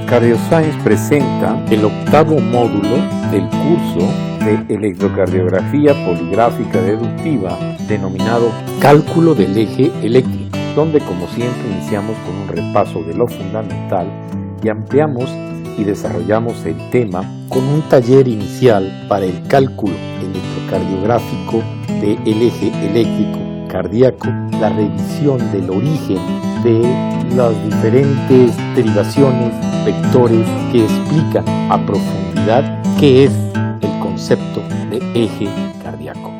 CardioScience presenta el octavo módulo del curso de electrocardiografía poligráfica deductiva denominado Cálculo del eje eléctrico, donde como siempre iniciamos con un repaso de lo fundamental y ampliamos y desarrollamos el tema con un taller inicial para el cálculo electrocardiográfico del eje eléctrico cardíaco, la revisión del origen de las diferentes derivaciones, vectores que explican a profundidad qué es el concepto de eje cardíaco.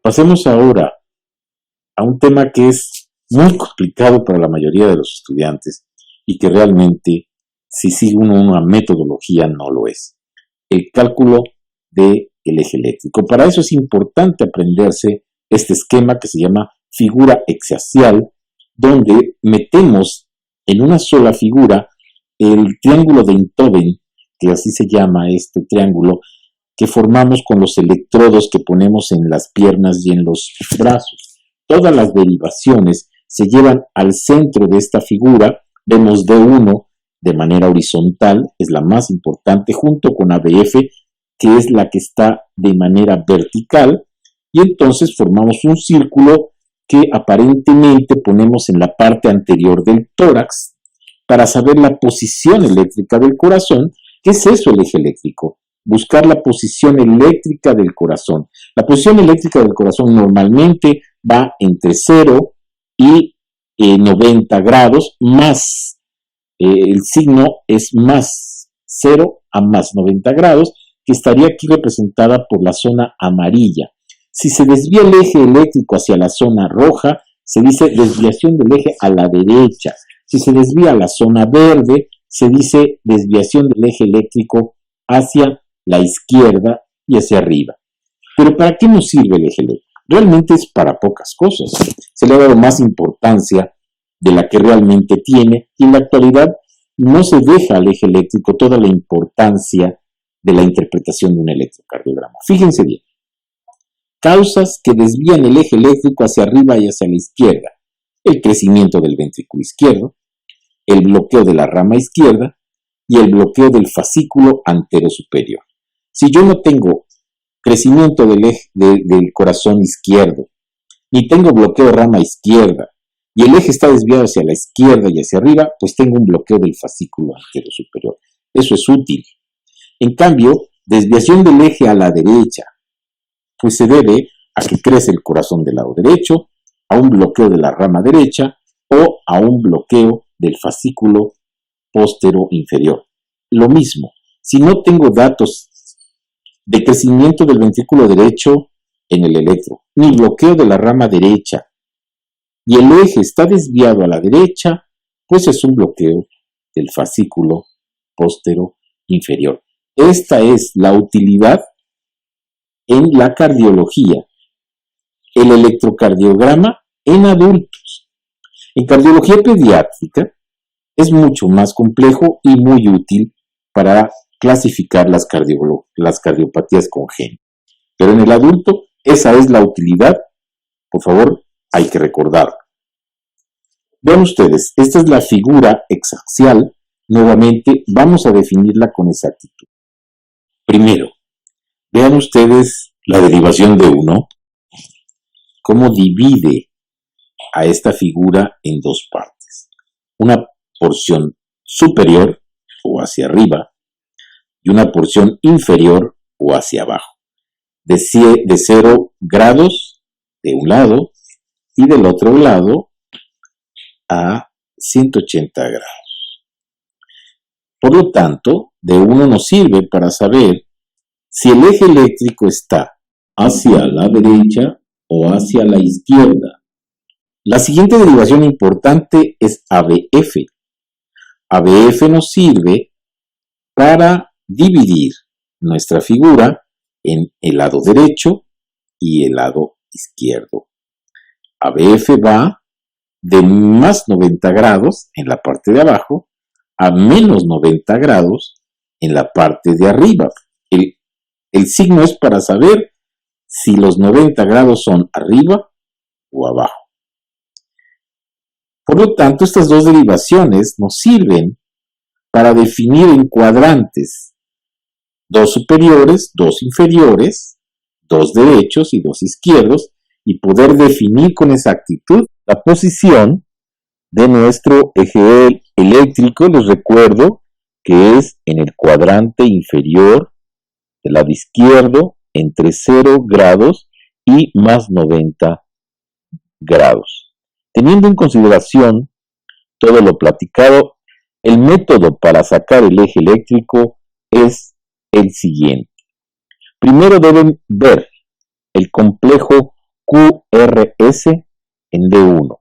Pasemos ahora a un tema que es muy complicado para la mayoría de los estudiantes y que realmente, si sigue uno una metodología, no lo es. El cálculo del eje eléctrico. Para eso es importante aprenderse este esquema que se llama figura exiaxial, donde metemos en una sola figura el triángulo de Enthoven, que así se llama este triángulo, que formamos con los electrodos que ponemos en las piernas y en los brazos. Todas las derivaciones se llevan al centro de esta figura. Vemos D1 de manera horizontal, es la más importante, junto con ABF, que es la que está de manera vertical, y entonces formamos un círculo que aparentemente ponemos en la parte anterior del tórax para saber la posición eléctrica del corazón. ¿Qué es eso, el eje eléctrico? Buscar la posición eléctrica del corazón. La posición eléctrica del corazón normalmente va entre 0 y 90 grados, más el signo es más 0 a más 90 grados, que estaría aquí representada por la zona amarilla. Si se desvía el eje eléctrico hacia la zona roja, se dice desviación del eje a la derecha. Si se desvía a la zona verde, se dice desviación del eje eléctrico hacia la izquierda y hacia arriba. Pero ¿para qué nos sirve el eje eléctrico? Realmente es para pocas cosas. Se le ha dado más importancia de la que realmente tiene, y en la actualidad no se deja al eje eléctrico toda la importancia de la interpretación de un electrocardiograma. Fíjense bien. Causas que desvían el eje eléctrico hacia arriba y hacia la izquierda: el crecimiento del ventrículo izquierdo, el bloqueo de la rama izquierda y el bloqueo del fascículo anterosuperior. Si yo no tengo crecimiento del corazón izquierdo, ni tengo bloqueo de rama izquierda, y el eje está desviado hacia la izquierda y hacia arriba, pues tengo un bloqueo del fascículo anterosuperior. Eso es útil. En cambio, desviación del eje a la derecha, pues se debe a que crece el corazón del lado derecho, a un bloqueo de la rama derecha o a un bloqueo del fascículo póstero inferior. Lo mismo, si no tengo datos de crecimiento del ventrículo derecho en el electro, ni bloqueo de la rama derecha, y el eje está desviado a la derecha, pues es un bloqueo del fascículo póstero inferior. Esta es la utilidad en la cardiología, el electrocardiograma en adultos. En cardiología pediátrica es mucho más complejo y muy útil para clasificar las cardiopatías congénitas. Pero en el adulto, esa es la utilidad. Por favor, hay que recordarlo. Vean ustedes, esta es la figura exiaxial. Nuevamente, vamos a definirla con exactitud. Primero, vean ustedes la derivación de 1, cómo divide a esta figura en dos partes. Una porción superior o hacia arriba y una porción inferior o hacia abajo. De 0 grados de un lado y del otro lado a 180 grados. Por lo tanto, de 1 nos sirve para saber si el eje eléctrico está hacia la derecha o hacia la izquierda. La siguiente derivación importante es ABF. ABF nos sirve para dividir nuestra figura en el lado derecho y el lado izquierdo. ABF va de más 90 grados en la parte de abajo a menos 90 grados en la parte de arriba. El signo es para saber si los 90 grados son arriba o abajo. Por lo tanto, estas dos derivaciones nos sirven para definir en cuadrantes dos superiores, dos inferiores, dos derechos y dos izquierdos, y poder definir con exactitud la posición de nuestro eje eléctrico. Les recuerdo que es en el cuadrante inferior del lado izquierdo, entre 0 grados y más 90 grados. Teniendo en consideración todo lo platicado, el método para sacar el eje eléctrico es el siguiente. Primero deben ver el complejo QRS en D1.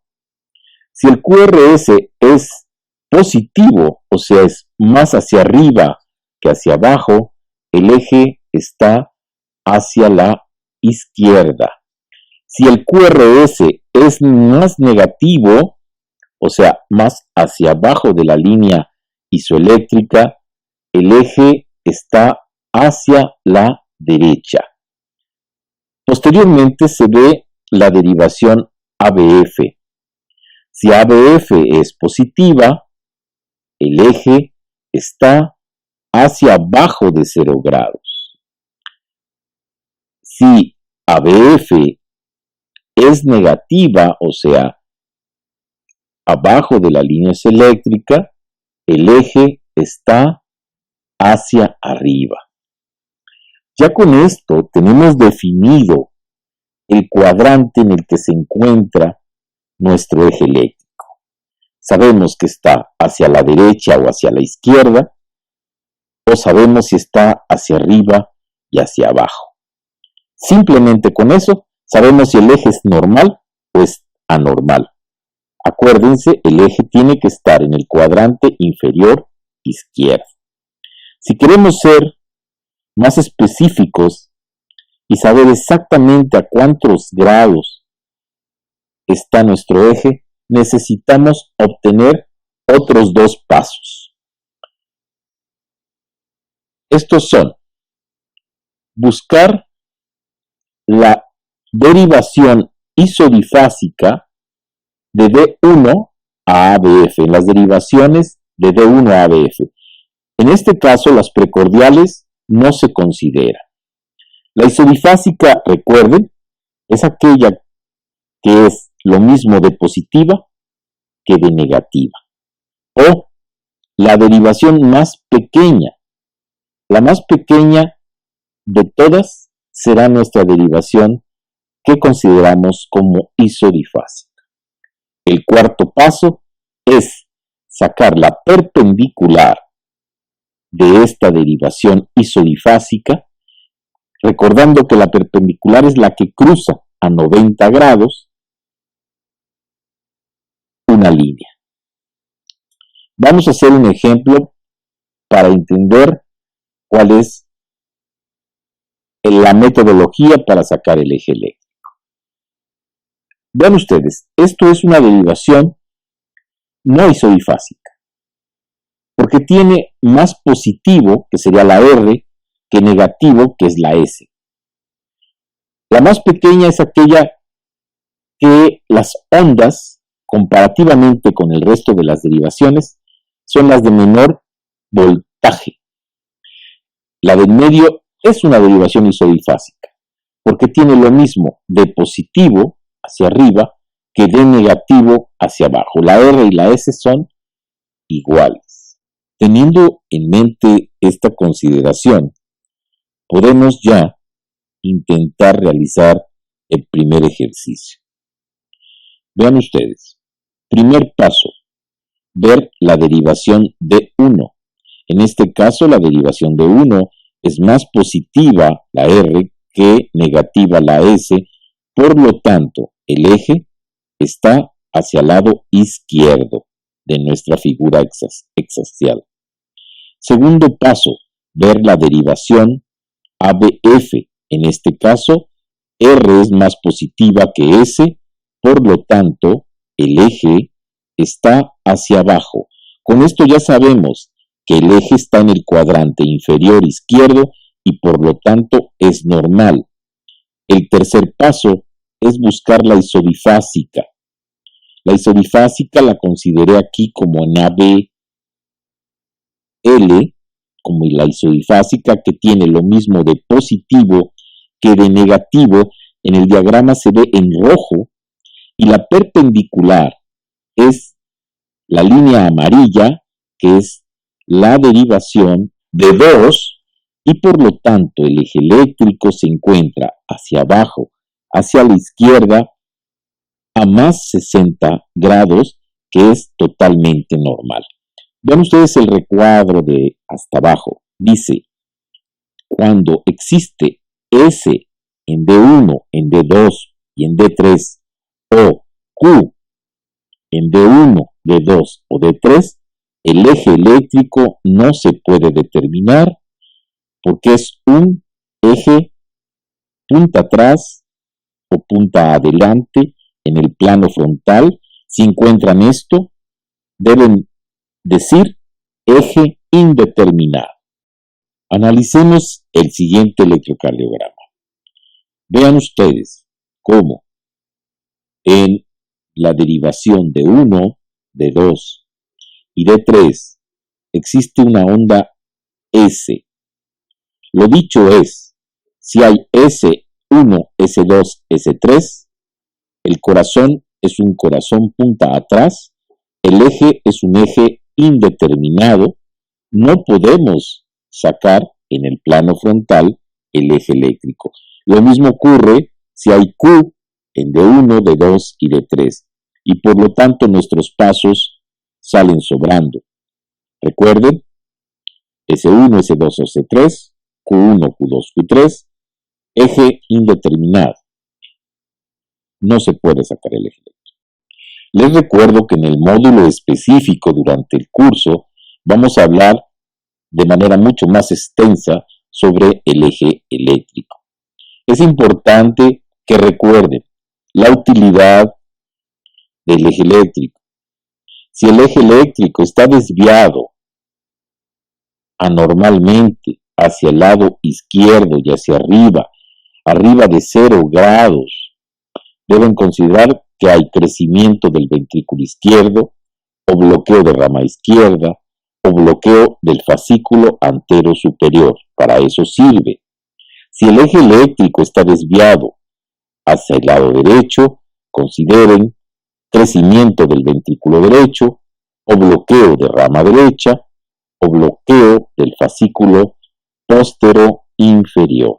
Si el QRS es positivo, o sea, es más hacia arriba que hacia abajo, el eje está hacia la izquierda. Si el QRS es más negativo, o sea, más hacia abajo de la línea isoeléctrica, el eje está hacia la derecha. Posteriormente se ve la derivación ABF. Si ABF es positiva, el eje está hacia abajo de 0 grados. Si ABF es negativa, o sea, abajo de la línea isoeléctrica, el eje está hacia arriba. Ya con esto tenemos definido el cuadrante en el que se encuentra nuestro eje eléctrico. Sabemos que está hacia la derecha o hacia la izquierda, o sabemos si está hacia arriba y hacia abajo. Simplemente con eso sabemos si el eje es normal o es anormal. Acuérdense, el eje tiene que estar en el cuadrante inferior izquierdo. Si queremos ser más específicos y saber exactamente a cuántos grados está nuestro eje, necesitamos obtener otros dos pasos. Estos son: buscar la derivación isodifásica de D1 a ABF, en las derivaciones de D1 a ABF. En este caso, las precordiales no se consideran. La isodifásica, recuerden, es aquella que es lo mismo de positiva que de negativa. O la derivación más pequeña. La más pequeña de todas será nuestra derivación que consideramos como isodifásica. El cuarto paso es sacar la perpendicular de esta derivación isodifásica, recordando que la perpendicular es la que cruza a 90 grados una línea. Vamos a hacer un ejemplo para entender cuál es la metodología para sacar el eje eléctrico. Vean ustedes, esto es una derivación no isodifásica, porque tiene más positivo, que sería la R, que negativo, que es la S. La más pequeña es aquella que las ondas, comparativamente con el resto de las derivaciones, son las de menor voltaje. La del medio es una derivación isodifásica, porque tiene lo mismo de positivo hacia arriba que de negativo hacia abajo. La R y la S son iguales. Teniendo en mente esta consideración, podemos ya intentar realizar el primer ejercicio. Vean ustedes. Primer paso, ver la derivación de 1. En este caso, la derivación de 1 es más positiva la R que negativa la S, por lo tanto, el eje está hacia el lado izquierdo. de nuestra figura hexaxial. Segundo paso, ver la derivación ABF. En este caso, R es más positiva que S, por lo tanto, el eje está hacia abajo. Con esto ya sabemos que el eje está en el cuadrante inferior izquierdo y por lo tanto es normal. El tercer paso es buscar la isodifásica. La isodifásica la consideré aquí como en ABL, como la isodifásica que tiene lo mismo de positivo que de negativo. En el diagrama se ve en rojo y la perpendicular es la línea amarilla, que es la derivación de 2, y por lo tanto el eje eléctrico se encuentra hacia abajo, hacia la izquierda, a más 60 grados, que es totalmente normal. Vean ustedes el recuadro de hasta abajo. Dice, cuando existe S en D1, en D2 y en D3, o Q en D1, D2 o D3, el eje eléctrico no se puede determinar porque es un eje punta atrás o punta adelante en el plano frontal. Si encuentran esto, deben decir eje indeterminado. Analicemos el siguiente electrocardiograma. Vean ustedes cómo en la derivación de 1, de 2 y de 3 existe una onda S. Lo dicho es, si hay S1, S2, S3, el corazón es un corazón punta atrás, el eje es un eje indeterminado, no podemos sacar en el plano frontal el eje eléctrico. Lo mismo ocurre si hay Q en D1, D2 y D3, y por lo tanto nuestros pasos salen sobrando. Recuerden, S1, S2 o S3, Q1, Q2, Q3, eje indeterminado. No se puede sacar el eje eléctrico. Les recuerdo que en el módulo específico durante el curso vamos a hablar de manera mucho más extensa sobre el eje eléctrico. Es importante que recuerden la utilidad del eje eléctrico. Si el eje eléctrico está desviado anormalmente hacia el lado izquierdo y hacia arriba de 0 grados, deben considerar que hay crecimiento del ventrículo izquierdo, o bloqueo de rama izquierda, o bloqueo del fascículo antero superior. Para eso sirve. Si el eje eléctrico está desviado hacia el lado derecho, consideren crecimiento del ventrículo derecho, o bloqueo de rama derecha, o bloqueo del fascículo póstero inferior.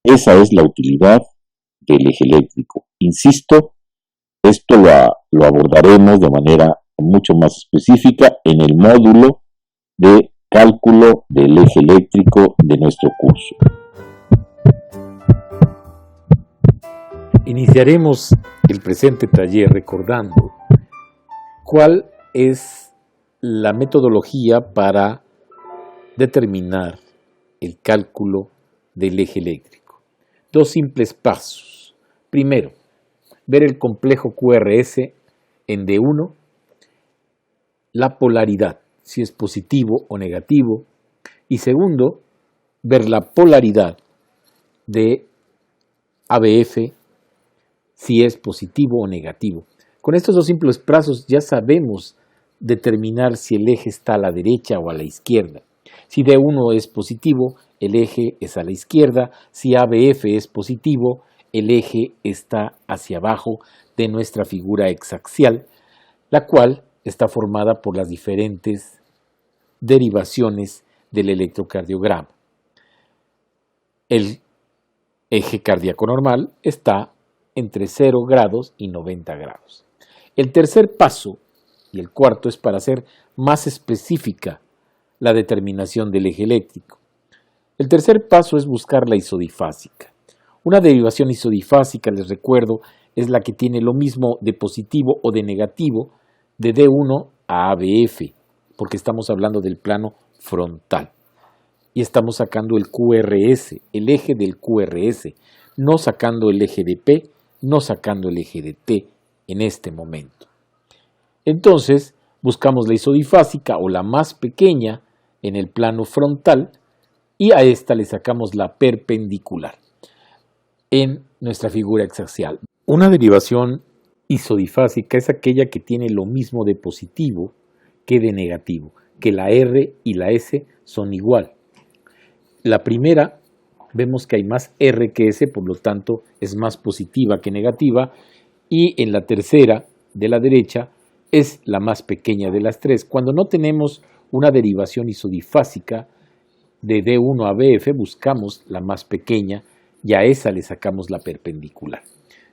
Esa es la utilidad del eje eléctrico. Insisto, esto lo abordaremos de manera mucho más específica en el módulo de cálculo del eje eléctrico de nuestro curso. Iniciaremos el presente taller recordando cuál es la metodología para determinar el cálculo del eje eléctrico. Dos simples pasos. Primero, ver el complejo QRS en D1, la polaridad, si es positivo o negativo. Y segundo, ver la polaridad de ABF, si es positivo o negativo. Con estos dos simples pasos ya sabemos determinar si el eje está a la derecha o a la izquierda. Si D1 es positivo, el eje es a la izquierda. Si ABF es positivo, el eje está hacia abajo de nuestra figura hexaxial, la cual está formada por las diferentes derivaciones del electrocardiograma. El eje cardíaco normal está entre 0 grados y 90 grados. El tercer paso y el cuarto es para hacer más específica la determinación del eje eléctrico. El tercer paso es buscar la isodifásica. Una derivación isodifásica, les recuerdo, es la que tiene lo mismo de positivo o de negativo de D1 a ABF, porque estamos hablando del plano frontal. Y estamos sacando el QRS, el eje del QRS, no sacando el eje de P, no sacando el eje de T en este momento. Entonces, buscamos la isodifásica o la más pequeña en el plano frontal y a esta le sacamos la perpendicular en nuestra figura exaxial. Una derivación isodifásica es aquella que tiene lo mismo de positivo que de negativo, que la R y la S son igual. La primera, vemos que hay más R que S, por lo tanto es más positiva que negativa, y en la tercera, de la derecha, es la más pequeña de las tres. Cuando no tenemos una derivación isodifásica de D1 a BF, buscamos la más pequeña y a esa le sacamos la perpendicular.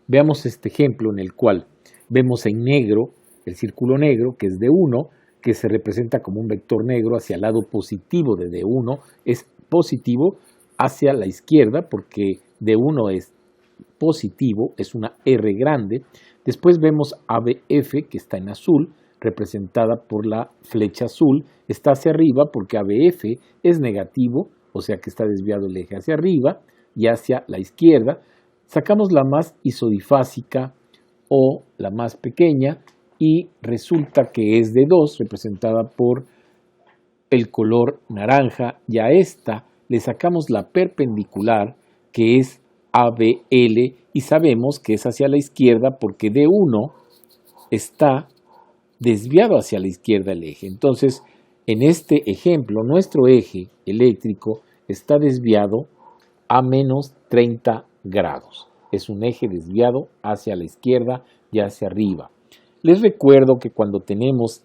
Veamos este ejemplo en el cual vemos en negro el círculo negro, que es D1, que se representa como un vector negro hacia el lado positivo de D1, es positivo hacia la izquierda porque D1 es positivo, es una R grande. Después vemos ABF, que está en azul, representada por la flecha azul, está hacia arriba porque ABF es negativo, o sea que está desviado el eje hacia arriba y hacia la izquierda. Sacamos la más isodifásica o la más pequeña y resulta que es D2, representada por el color naranja, y a esta le sacamos la perpendicular, que es ABL, y sabemos que es hacia la izquierda porque D1 está desviado hacia la izquierda el eje. Entonces, en este ejemplo, nuestro eje eléctrico está desviado a menos 30 grados. Es un eje desviado hacia la izquierda y hacia arriba. Les recuerdo que cuando tenemos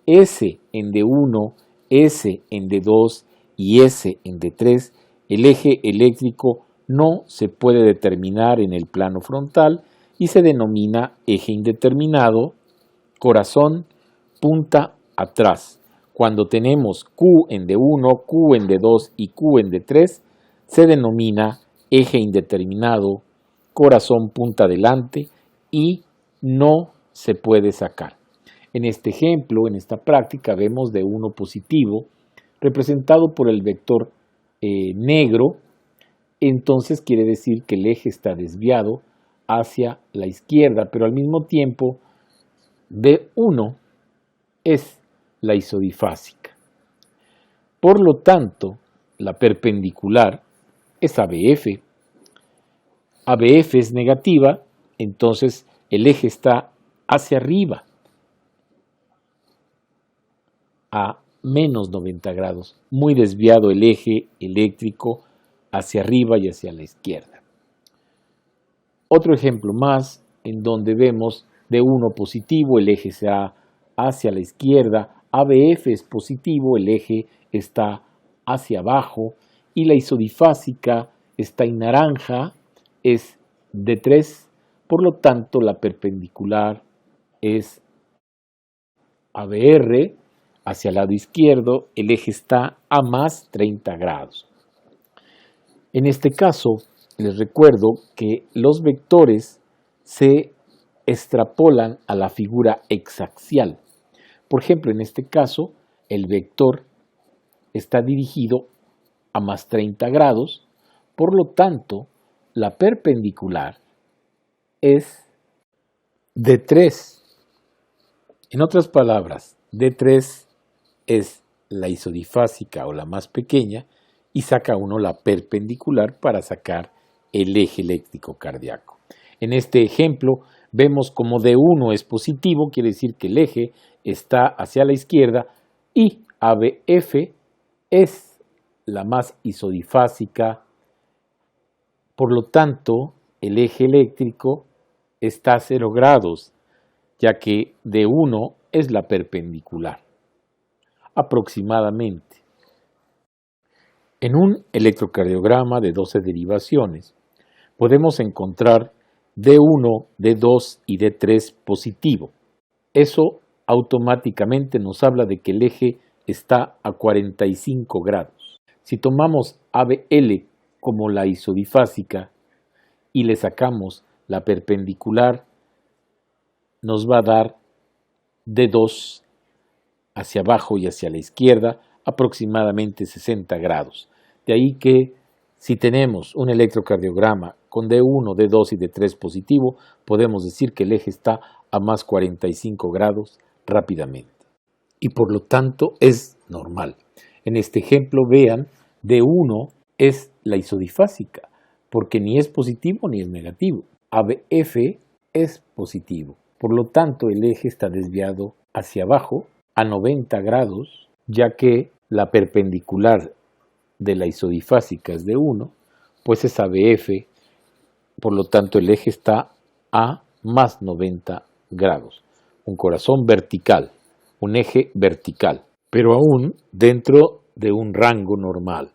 S en D1, S en D2 y S en D3, el eje eléctrico no se puede determinar en el plano frontal y se denomina eje indeterminado, corazón, punta atrás. Cuando tenemos Q en D1, Q en D2 y Q en D3, se denomina eje indeterminado, corazón, punta adelante y no se puede sacar. En este ejemplo, en esta práctica, vemos D1 positivo representado por el vector negro. Entonces quiere decir que el eje está desviado hacia la izquierda, pero al mismo tiempo D1 es la isodifásica. Por lo tanto, la perpendicular es ABF. ABF es negativa, entonces el eje está hacia arriba, a menos 90 grados, muy desviado el eje eléctrico hacia arriba y hacia la izquierda. Otro ejemplo más en donde vemos D1 positivo, el eje está hacia la izquierda, ABF es positivo, el eje está hacia abajo y la isodifásica está en naranja, es D3, por lo tanto la perpendicular es ABR, hacia el lado izquierdo, el eje está a más 30 grados. En este caso, les recuerdo que los vectores se extrapolan a la figura exaxial. Por ejemplo, en este caso, el vector está dirigido a más 30 grados, por lo tanto, la perpendicular es D3. En otras palabras, D3 es la isodifásica o la más pequeña y saca uno la perpendicular para sacar el eje eléctrico cardíaco. En este ejemplo vemos como D1 es positivo, quiere decir que el eje está hacia la izquierda y ABF es la más isodifásica. Por lo tanto, el eje eléctrico está a 0 grados, ya que D1 es la perpendicular, aproximadamente. En un electrocardiograma de 12 derivaciones, podemos encontrar D1, D2 y D3 positivo. Eso automáticamente nos habla de que el eje está a 45 grados. Si tomamos ABL como la isodifásica y le sacamos la perpendicular, nos va a dar de 2 hacia abajo y hacia la izquierda, aproximadamente 60 grados. De ahí que si tenemos un electrocardiograma con D1, D2 y D3 positivo, podemos decir que el eje está a más 45 grados rápidamente. Y por lo tanto es normal. En este ejemplo vean, D1 es la isodifásica, porque ni es positivo ni es negativo. ABF es positivo. Por lo tanto, el eje está desviado hacia abajo a 90 grados, ya que la perpendicular de la isodifásica es D1, pues es ABF, por lo tanto el eje está a más 90 grados. Un corazón vertical, un eje vertical, pero aún dentro de un rango normal.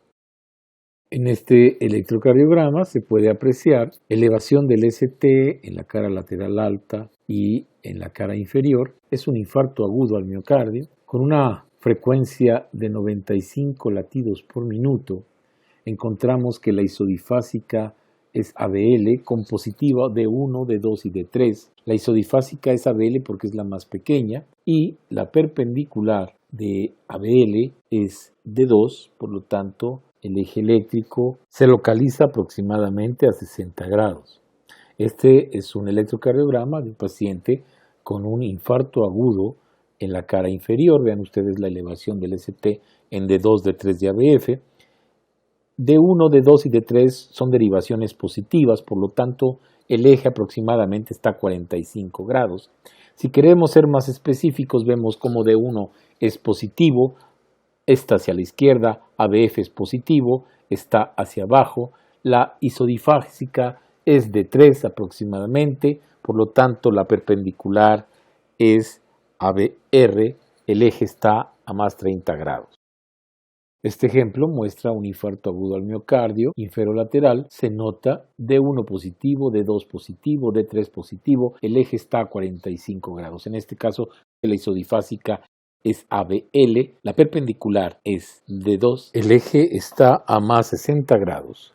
En este electrocardiograma se puede apreciar elevación del ST en la cara lateral alta y en la cara inferior. Es un infarto agudo al miocardio con una frecuencia de 95 latidos por minuto. Encontramos que la isodifásica es ABL con positiva de 1, de 2 y de 3. La isodifásica es ABL porque es la más pequeña y la perpendicular de ABL es de 2, por lo tanto el eje eléctrico se localiza aproximadamente a 60 grados. Este es un electrocardiograma de un paciente con un infarto agudo en la cara inferior. Vean ustedes la elevación del ST en D2, D3 y ABF. D1, D2 y D3 son derivaciones positivas, por lo tanto el eje aproximadamente está a 45 grados. Si queremos ser más específicos, vemos como D1 es positivo, está hacia la izquierda, ABF es positivo, está hacia abajo, la isodifásica es de 3 aproximadamente, por lo tanto la perpendicular es ABR, el eje está a más 30 grados. Este ejemplo muestra un infarto agudo al miocardio inferolateral, se nota D1 positivo, D2 positivo, D3 positivo, el eje está a 45 grados. En este caso la isodifásica es ABL, la perpendicular es D2, el eje está a más 60 grados.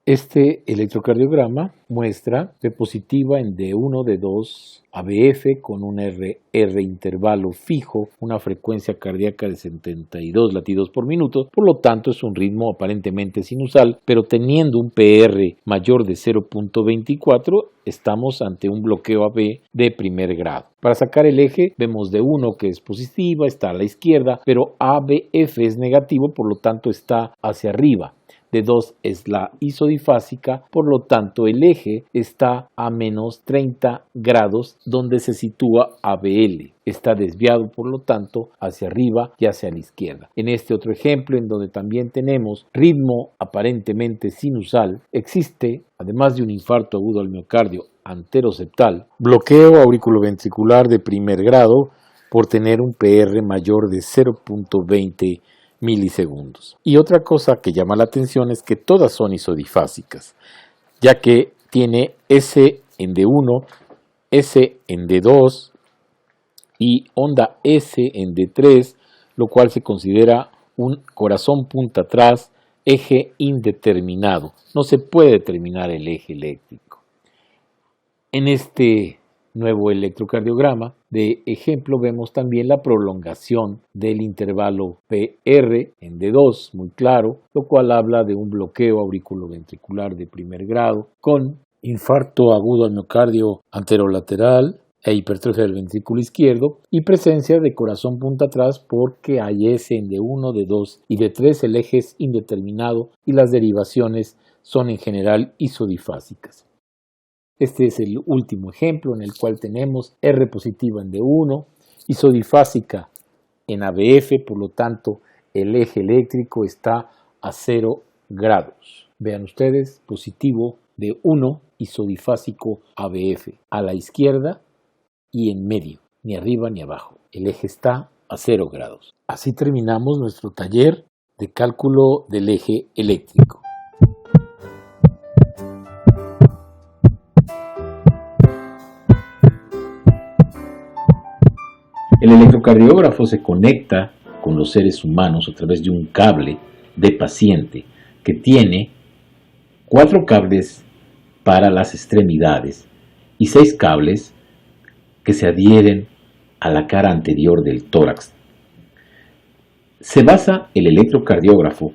Este electrocardiograma muestra P positiva en D1, D2, ABF con un R intervalo fijo, una frecuencia cardíaca de 72 latidos por minuto, por lo tanto es un ritmo aparentemente sinusal, pero teniendo un PR mayor de 0.24 estamos ante un bloqueo AB de primer grado. Para sacar el eje vemos D1 que es positiva, está a la izquierda, pero ABF es negativo, por lo tanto está hacia arriba. D2 es la isodifásica, por lo tanto el eje está a menos 30 grados donde se sitúa ABL. Está desviado, por lo tanto, hacia arriba y hacia la izquierda. En este otro ejemplo, en donde también tenemos ritmo aparentemente sinusal, existe, además de un infarto agudo al miocardio anteroseptal, bloqueo auriculoventricular de primer grado por tener un PR mayor de 0.20 milisegundos. Y otra cosa que llama la atención es que todas son isodifásicas, ya que tiene S en D1, S en D2 y onda S en D3, lo cual se considera un corazón punta atrás, eje indeterminado. No se puede determinar el eje eléctrico. En este nuevo electrocardiograma de ejemplo vemos también la prolongación del intervalo PR en D2, muy claro, lo cual habla de un bloqueo auriculoventricular de primer grado con infarto agudo al miocardio anterolateral e hipertrofia del ventrículo izquierdo y presencia de corazón punta atrás porque hay S en D1, D2 y D3, el eje es indeterminado y las derivaciones son en general isodifásicas. Este es el último ejemplo en el cual tenemos R positiva en D1, isodifásica en ABF, por lo tanto el eje eléctrico está a 0 grados. Vean ustedes, positivo D1, isodifásico ABF, a la izquierda y en medio, ni arriba ni abajo. El eje está a 0 grados. Así terminamos nuestro taller de cálculo del eje eléctrico. El electrocardiógrafo se conecta con los seres humanos a través de un cable de paciente que tiene 4 cables para las extremidades y 6 cables que se adhieren a la cara anterior del tórax. Se basa el electrocardiógrafo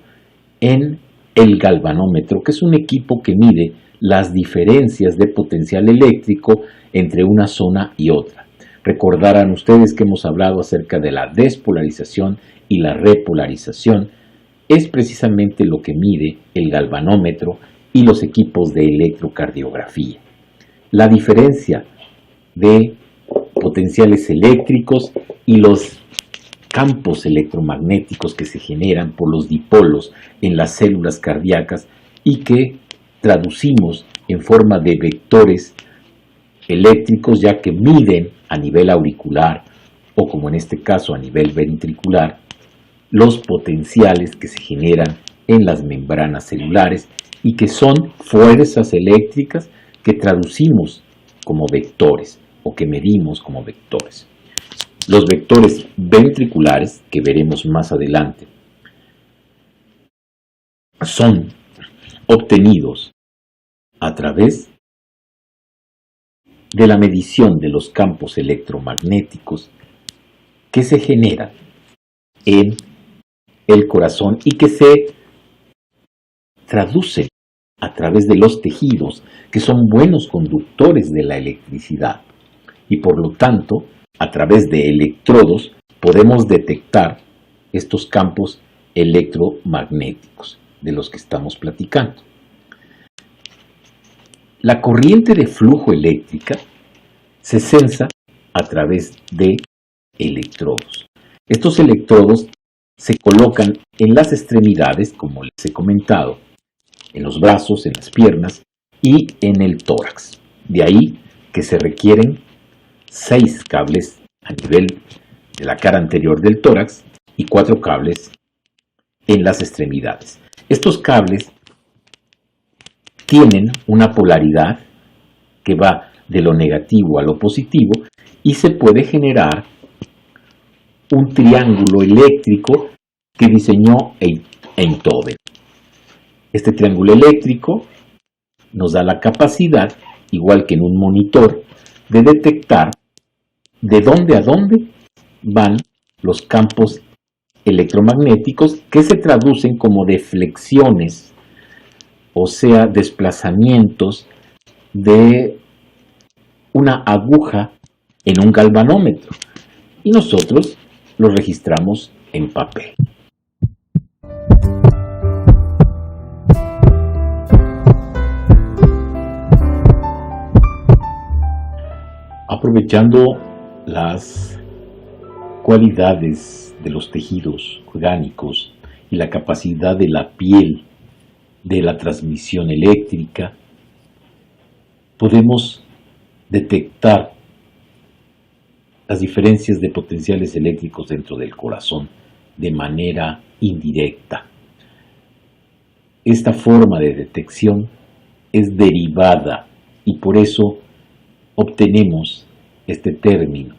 en el galvanómetro, que es un equipo que mide las diferencias de potencial eléctrico entre una zona y otra. Recordarán ustedes que hemos hablado acerca de la despolarización y la repolarización. Es precisamente lo que mide el galvanómetro y los equipos de electrocardiografía. La diferencia de potenciales eléctricos y los campos electromagnéticos que se generan por los dipolos en las células cardíacas y que traducimos en forma de vectores eléctricos, ya que miden a nivel auricular o, como en este caso, a nivel ventricular, los potenciales que se generan en las membranas celulares y que son fuerzas eléctricas que traducimos como vectores o que medimos como vectores. Los vectores ventriculares, que veremos más adelante, son obtenidos a través de la medición de los campos electromagnéticos que se generan en el corazón y que se traducen a través de los tejidos, que son buenos conductores de la electricidad, y por lo tanto, a través de electrodos podemos detectar estos campos electromagnéticos de los que estamos platicando. La corriente de flujo eléctrica se sensa a través de electrodos. Estos electrodos se colocan en las extremidades, como les he comentado, en los brazos, en las piernas y en el tórax. De ahí que se requieren 6 cables a nivel de la cara anterior del tórax y 4 cables en las extremidades. Estos cables tienen una polaridad que va de lo negativo a lo positivo y se puede generar un triángulo eléctrico que diseñó Einthoven. Este triángulo eléctrico nos da la capacidad, igual que en un monitor, de detectar de dónde a dónde van los campos electromagnéticos que se traducen como deflexiones, o sea, desplazamientos de una aguja en un galvanómetro, y nosotros lo registramos en papel. Aprovechando las cualidades de los tejidos orgánicos y la capacidad de la piel de la transmisión eléctrica, podemos detectar las diferencias de potenciales eléctricos dentro del corazón de manera indirecta. Esta forma de detección es derivada y por eso obtenemos este término.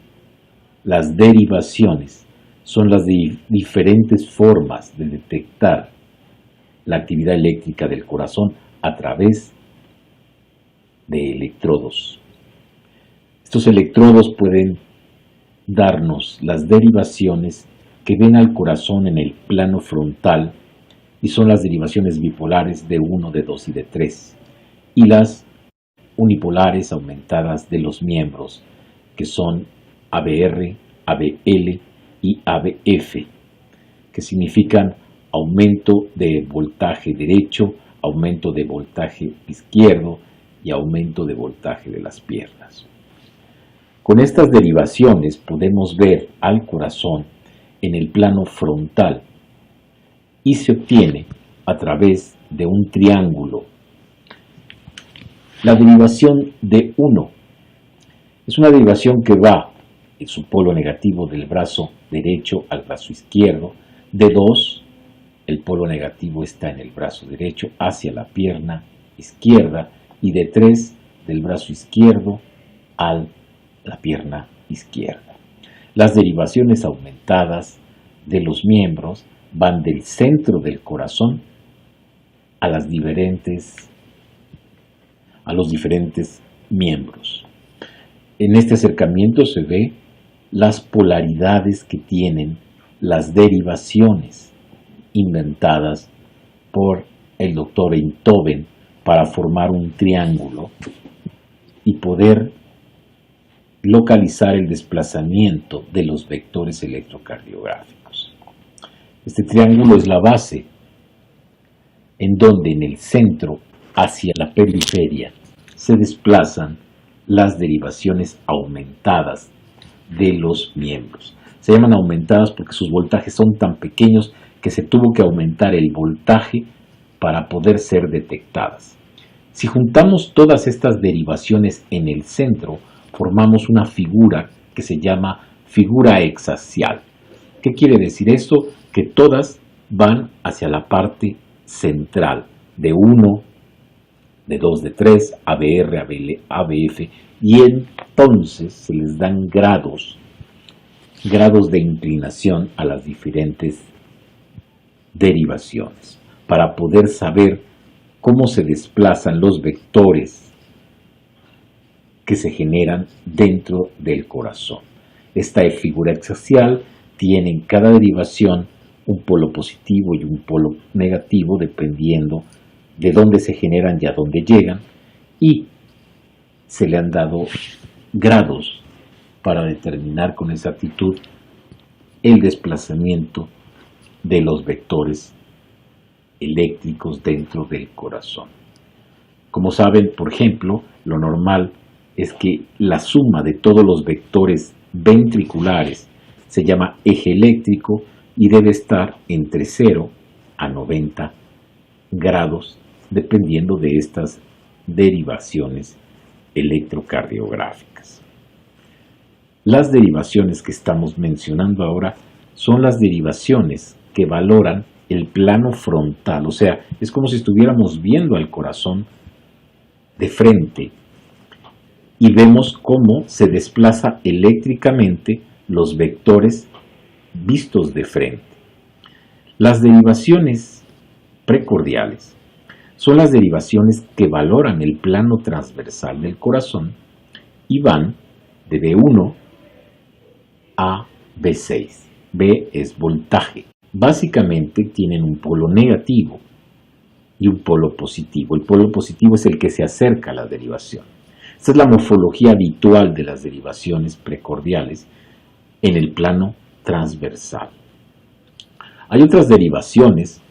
Las derivaciones son las diferentes formas de detectar la actividad eléctrica del corazón a través de electrodos. Estos electrodos pueden darnos las derivaciones que ven al corazón en el plano frontal y son las derivaciones bipolares de 1, de 2 y de 3 y las unipolares aumentadas de los miembros que son ABR, ABL y ABF, que significan aumento de voltaje derecho, aumento de voltaje izquierdo y aumento de voltaje de las piernas. Con estas derivaciones podemos ver al corazón en el plano frontal y se obtiene a través de un triángulo. La derivación de 1 es una derivación que va en su polo negativo del brazo derecho al brazo izquierdo. De 2, el polo negativo está en el brazo derecho hacia la pierna izquierda, y de 3, del brazo izquierdo a la pierna izquierda. Las derivaciones aumentadas de los miembros van del centro del corazón a los diferentes miembros. En este acercamiento se ve las polaridades que tienen las derivaciones inventadas por el doctor Einthoven para formar un triángulo y poder localizar el desplazamiento de los vectores electrocardiográficos. Este triángulo es la base en donde en el centro hacia la periferia se desplazan las derivaciones aumentadas de los miembros. Se llaman aumentadas porque sus voltajes son tan pequeños que se tuvo que aumentar el voltaje para poder ser detectadas. Si juntamos todas estas derivaciones en el centro, formamos una figura que se llama figura hexaxial. ¿Qué quiere decir esto? Que todas van hacia la parte central, de 1, de 2, de 3, ABR, ABF, y entonces se les dan grados de inclinación a las diferentes derivaciones, para poder saber cómo se desplazan los vectores que se generan dentro del corazón. Esta figura hexaxial tiene en cada derivación un polo positivo y un polo negativo dependiendo de dónde se generan y a dónde llegan, y se le han dado grados para determinar con exactitud el desplazamiento de los vectores eléctricos dentro del corazón. Como saben, por ejemplo, lo normal es que la suma de todos los vectores ventriculares se llama eje eléctrico y debe estar entre 0 a 90 grados dependiendo de estas derivaciones electrocardiográficas. Las derivaciones que estamos mencionando ahora son las derivaciones que valoran el plano frontal, o sea, es como si estuviéramos viendo al corazón de frente y vemos cómo se desplaza eléctricamente los vectores vistos de frente. Las derivaciones precordiales son las derivaciones que valoran el plano transversal del corazón y van de B1 a B6. B es voltaje. Básicamente tienen un polo negativo y un polo positivo. El polo positivo es el que se acerca a la derivación. Esta es la morfología habitual de las derivaciones precordiales en el plano transversal. Hay otras derivaciones,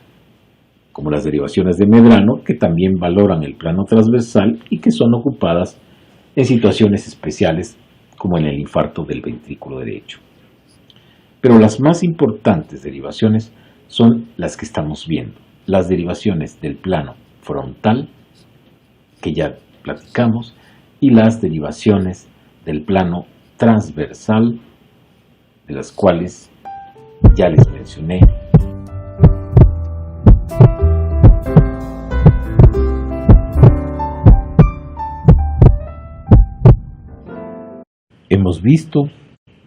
como las derivaciones de Medrano, que también valoran el plano transversal y que son ocupadas en situaciones especiales, como en el infarto del ventrículo derecho. Pero las más importantes derivaciones son las que estamos viendo, las derivaciones del plano frontal, que ya platicamos, y las derivaciones del plano transversal, de las cuales ya les mencioné. Hemos visto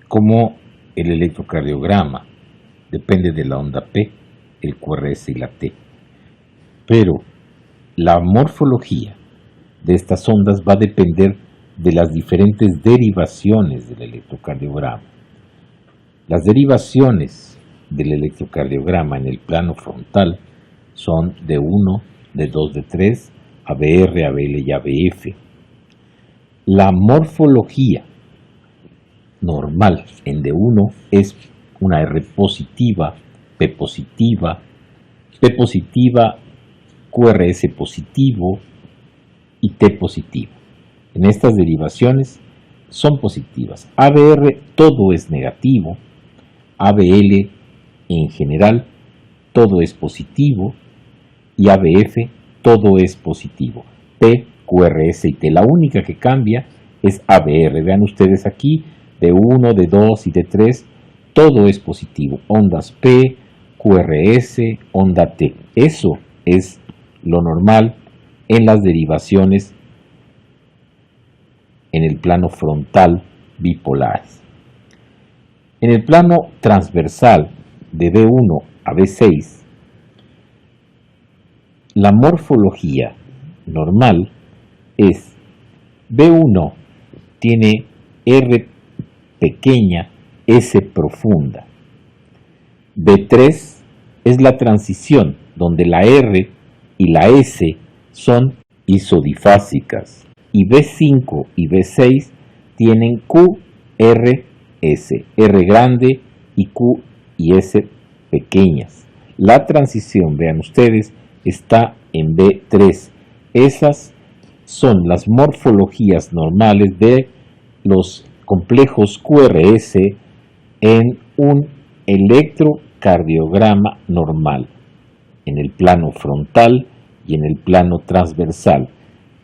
cómo el electrocardiograma depende de la onda P, el QRS y la T. Pero la morfología de estas ondas va a depender de las diferentes derivaciones del electrocardiograma. Las derivaciones del electrocardiograma en el plano frontal son de 1, de 2, de 3, ABR, ABL y ABF. La morfología normal en D1 es una R positiva, P positiva, QRS positivo y T positivo. En estas derivaciones son positivas. ABR todo es negativo, ABL en general todo es positivo y ABF todo es positivo. P, QRS y T. La única que cambia es ABR. Vean ustedes aquí, de 1, de 2 y de 3, todo es positivo. Ondas P, QRS, onda T. Eso es lo normal en las derivaciones en el plano frontal bipolares. En el plano transversal de B1 a B6, la morfología normal es B1 tiene R pequeña S profunda. B3 es la transición donde la R y la S son isodifásicas y B5 y B6 tienen Q, R, S, R grande y Q y S pequeñas. La transición, vean ustedes, está en B3. Esas son las morfologías normales de los complejos QRS en un electrocardiograma normal, en el plano frontal y en el plano transversal.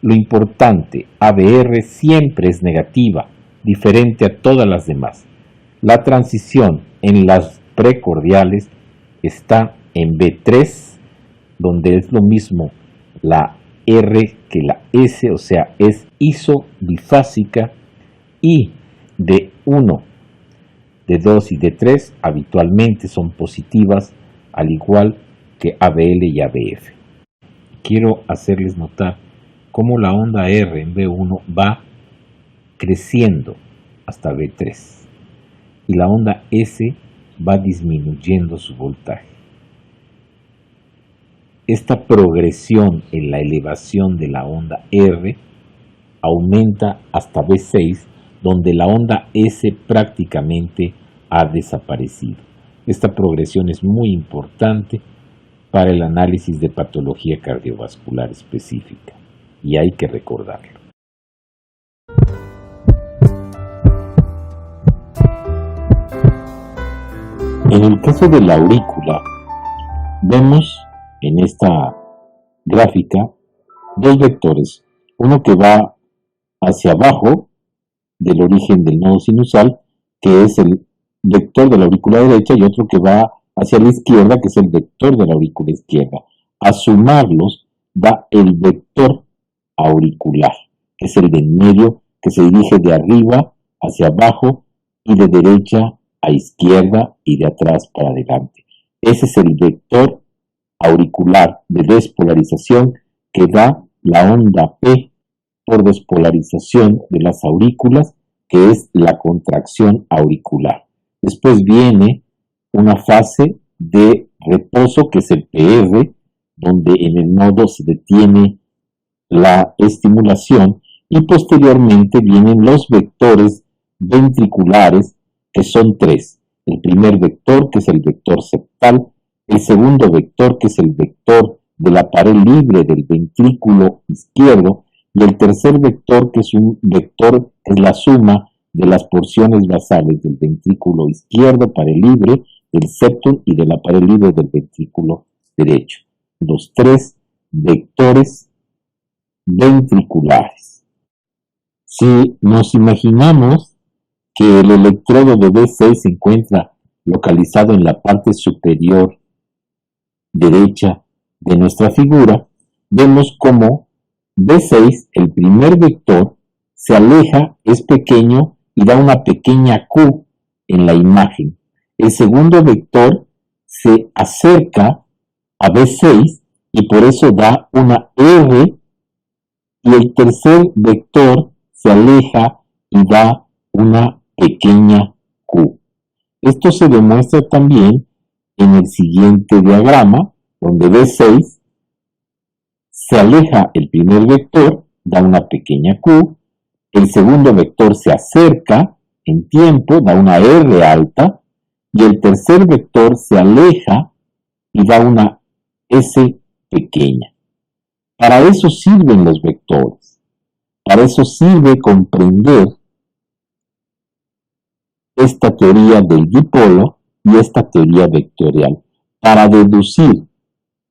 Lo importante, ABR siempre es negativa, diferente a todas las demás. La transición en las precordiales está en B3, donde es lo mismo la R que la S, o sea, es isodifásica, y D1, D2 y D3 habitualmente son positivas, al igual que ABL y ABF. Quiero hacerles notar cómo la onda R en B1 va creciendo hasta B3 y la onda S va disminuyendo su voltaje. Esta progresión en la elevación de la onda R aumenta hasta B6, donde la onda S prácticamente ha desaparecido. Esta progresión es muy importante para el análisis de patología cardiovascular específica y hay que recordarlo. En el caso de la aurícula, vemos en esta gráfica dos vectores, uno que va hacia abajo del origen del nodo sinusal, que es el vector de la aurícula derecha, y otro que va hacia la izquierda, que es el vector de la aurícula izquierda. A sumarlos da el vector auricular, que es el de en medio, que se dirige de arriba hacia abajo y de derecha a izquierda y de atrás para adelante. Ese es el vector auricular de despolarización que da la onda P por despolarización de las aurículas, que es la contracción auricular. Después viene una fase de reposo, que es el PR, donde en el nodo se detiene la estimulación, y posteriormente vienen los vectores ventriculares, que son tres. El primer vector, que es el vector septal, el segundo vector, que es el vector de la pared libre del ventrículo izquierdo, y el tercer vector, que es un vector que es la suma de las porciones basales del ventrículo izquierdo, pared libre, del septum y de la pared libre del ventrículo derecho. Los tres vectores ventriculares. Si nos imaginamos que el electrodo de B6 se encuentra localizado en la parte superior derecha de nuestra figura, vemos cómo B6, el primer vector, se aleja, es pequeño y da una pequeña Q en la imagen. El segundo vector se acerca a B6 y por eso da una R, y el tercer vector se aleja y da una pequeña Q. Esto se demuestra también en el siguiente diagrama, donde B6 se aleja el primer vector, da una pequeña Q, el segundo vector se acerca en tiempo, da una R alta, y el tercer vector se aleja y da una S pequeña. Para eso sirven los vectores, para eso sirve comprender esta teoría del dipolo y esta teoría vectorial, para deducir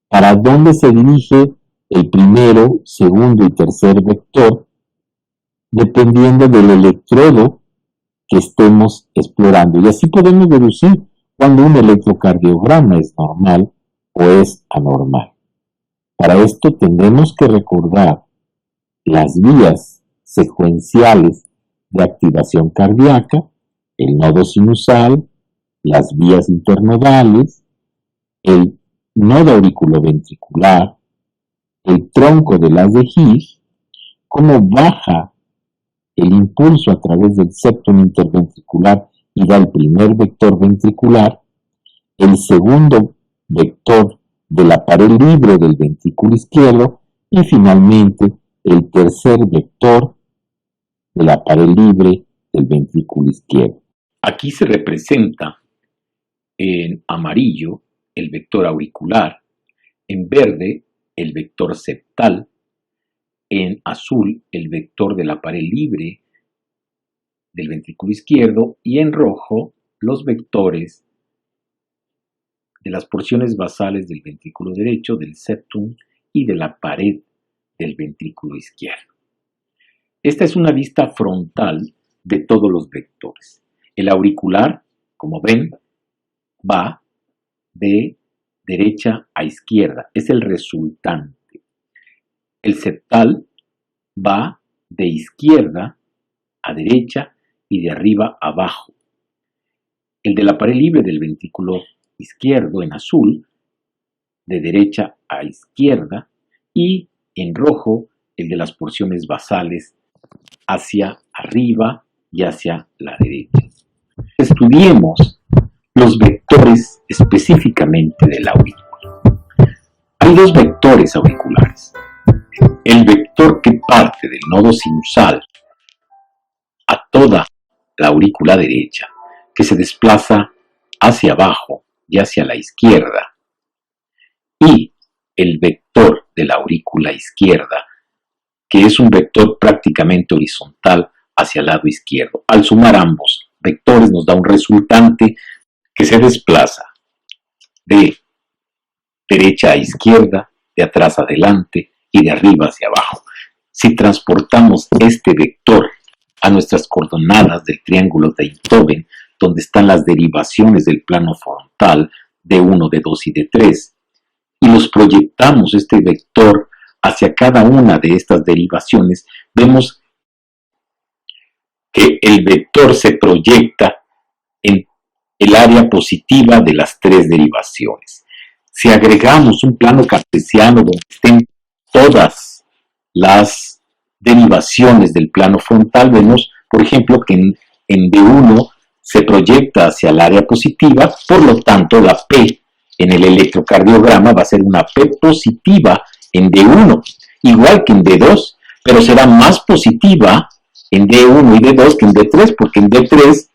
para dónde se dirige el primero, segundo y tercer vector, dependiendo del electrodo que estemos explorando. Y así podemos deducir cuando un electrocardiograma es normal o es anormal. Para esto tendremos que recordar las vías secuenciales de activación cardíaca, el nodo sinusal, las vías internodales, el nodo auriculoventricular, el tronco de las de His, cómo baja el impulso a través del septum interventricular y da el primer vector ventricular, el segundo vector de la pared libre del ventrículo izquierdo y finalmente el tercer vector de la pared libre del ventrículo izquierdo. Aquí se representa en amarillo el vector auricular, en verde el vector septal, en azul el vector de la pared libre del ventrículo izquierdo y en rojo los vectores de las porciones basales del ventrículo derecho, del septum y de la pared del ventrículo izquierdo. Esta es una vista frontal de todos los vectores. El auricular, como ven, va de derecha a izquierda, es el resultante. El septal va de izquierda a derecha y de arriba a abajo. El de la pared libre del ventrículo izquierdo en azul, de derecha a izquierda, y en rojo el de las porciones basales hacia arriba y hacia la derecha. Estudiemos los vectores específicamente del aurículo. Hay dos vectores auriculares. El vector que parte del nodo sinusal a toda la aurícula derecha, que se desplaza hacia abajo y hacia la izquierda, y el vector de la aurícula izquierda, que es un vector prácticamente horizontal hacia el lado izquierdo. Al sumar ambos vectores nos da un resultante que se desplaza de derecha a izquierda, de atrás a adelante y de arriba hacia abajo. Si transportamos este vector a nuestras coordenadas del triángulo de Einthoven, donde están las derivaciones del plano frontal de 1, de 2 y de 3, y los proyectamos este vector hacia cada una de estas derivaciones, vemos que el vector se proyecta en el área positiva de las tres derivaciones. Si agregamos un plano cartesiano donde estén todas las derivaciones del plano frontal, vemos, por ejemplo, que en D1 se proyecta hacia el área positiva, por lo tanto la P en el electrocardiograma va a ser una P positiva en D1, igual que en D2, pero será más positiva en D1 y D2 que en D3, porque en D3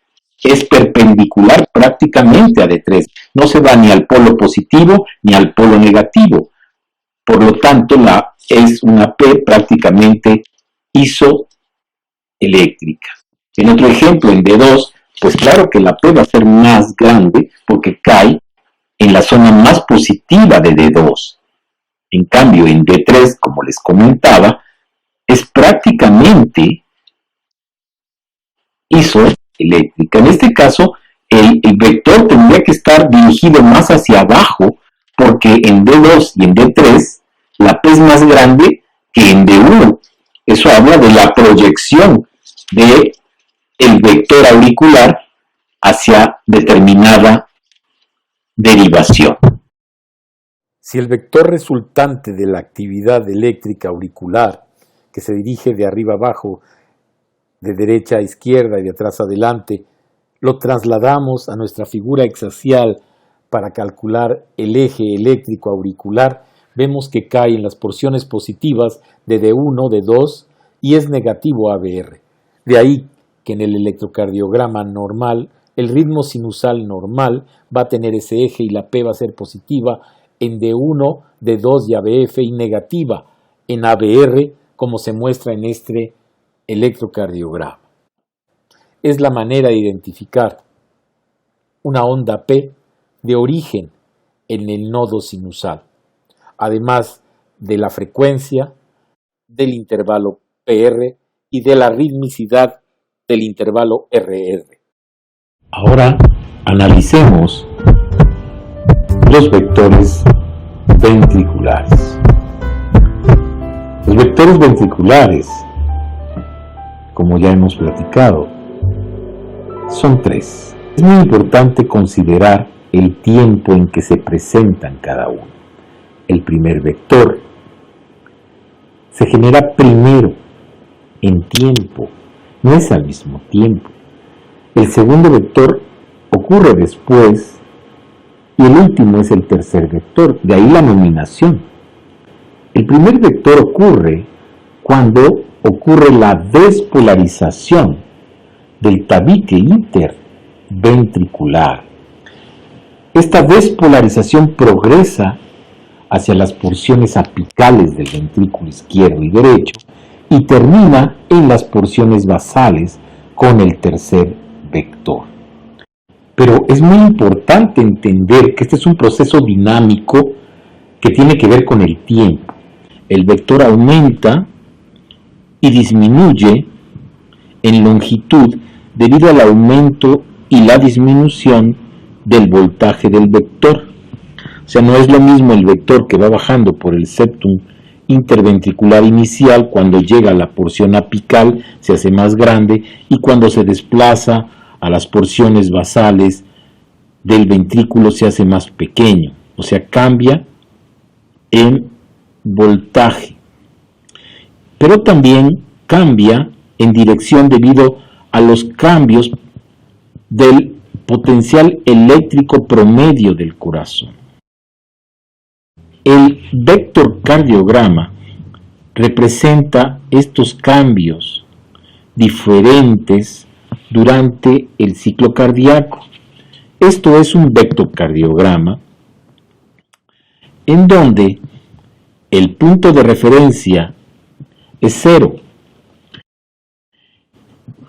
es perpendicular prácticamente a D3, no se va ni al polo positivo ni al polo negativo, por lo tanto es una P prácticamente isoeléctrica. En otro ejemplo, en D2, pues claro que la P va a ser más grande porque cae en la zona más positiva de D2. En cambio, en D3, como les comentaba, es prácticamente isoeléctrica. En este caso, el vector tendría que estar dirigido más hacia abajo, porque en D2 y en D3 la P es más grande que en D1. Eso habla de la proyección del vector auricular hacia determinada derivación. Si el vector resultante de la actividad eléctrica auricular, que se dirige de arriba abajo, de derecha a izquierda y de atrás adelante, lo trasladamos a nuestra figura hexaxial para calcular el eje eléctrico auricular, vemos que cae en las porciones positivas de D1, D2 y es negativo ABR. De ahí que en el electrocardiograma normal, el ritmo sinusal normal va a tener ese eje y la P va a ser positiva en D1, D2 y ABF y negativa en ABR, como se muestra en este electrocardiograma. Es la manera de identificar una onda P de origen en el nodo sinusal, además de la frecuencia, del intervalo PR y de la ritmicidad del intervalo RR. Ahora analicemos los vectores ventriculares. Los vectores ventriculares, como ya hemos platicado, son tres. Es muy importante considerar el tiempo en que se presentan cada uno. El primer vector se genera primero en tiempo, no es al mismo tiempo. El segundo vector ocurre después y el último es el tercer vector, de ahí la nominación. El primer vector ocurre cuando ocurre la despolarización del tabique interventricular. Esta despolarización progresa hacia las porciones apicales del ventrículo izquierdo y derecho y termina en las porciones basales con el tercer vector. Pero es muy importante entender que este es un proceso dinámico que tiene que ver con el tiempo. El vector aumenta y disminuye en longitud debido al aumento y la disminución del voltaje del vector. O sea, no es lo mismo el vector que va bajando por el septum interventricular inicial, cuando llega a la porción apical se hace más grande, y cuando se desplaza a las porciones basales del ventrículo se hace más pequeño. O sea, cambia en voltaje. Pero también cambia en dirección debido a los cambios del potencial eléctrico promedio del corazón. El vectorcardiograma representa estos cambios diferentes durante el ciclo cardíaco. Esto es un vectorcardiograma en donde el punto de referencia es 0.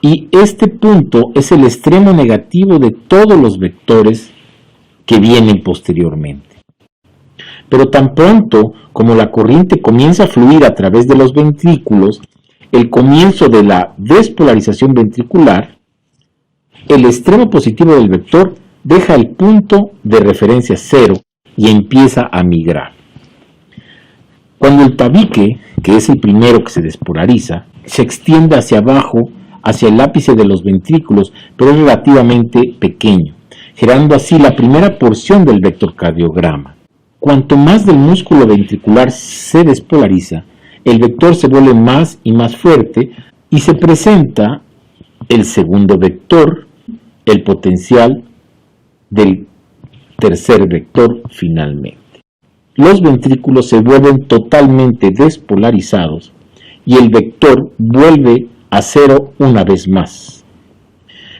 Y este punto es el extremo negativo de todos los vectores que vienen posteriormente. Pero tan pronto como la corriente comienza a fluir a través de los ventrículos, el comienzo de la despolarización ventricular, el extremo positivo del vector deja el punto de referencia 0 y empieza a migrar. Cuando el tabique, que es el primero que se despolariza, se extiende hacia abajo, hacia el ápice de los ventrículos, pero es relativamente pequeño, generando así la primera porción del vectorcardiograma. Cuanto más del músculo ventricular se despolariza, el vector se vuelve más y más fuerte y se presenta el segundo vector, el potencial del tercer vector finalmente. Los ventrículos se vuelven totalmente despolarizados y el vector vuelve a 0 una vez más.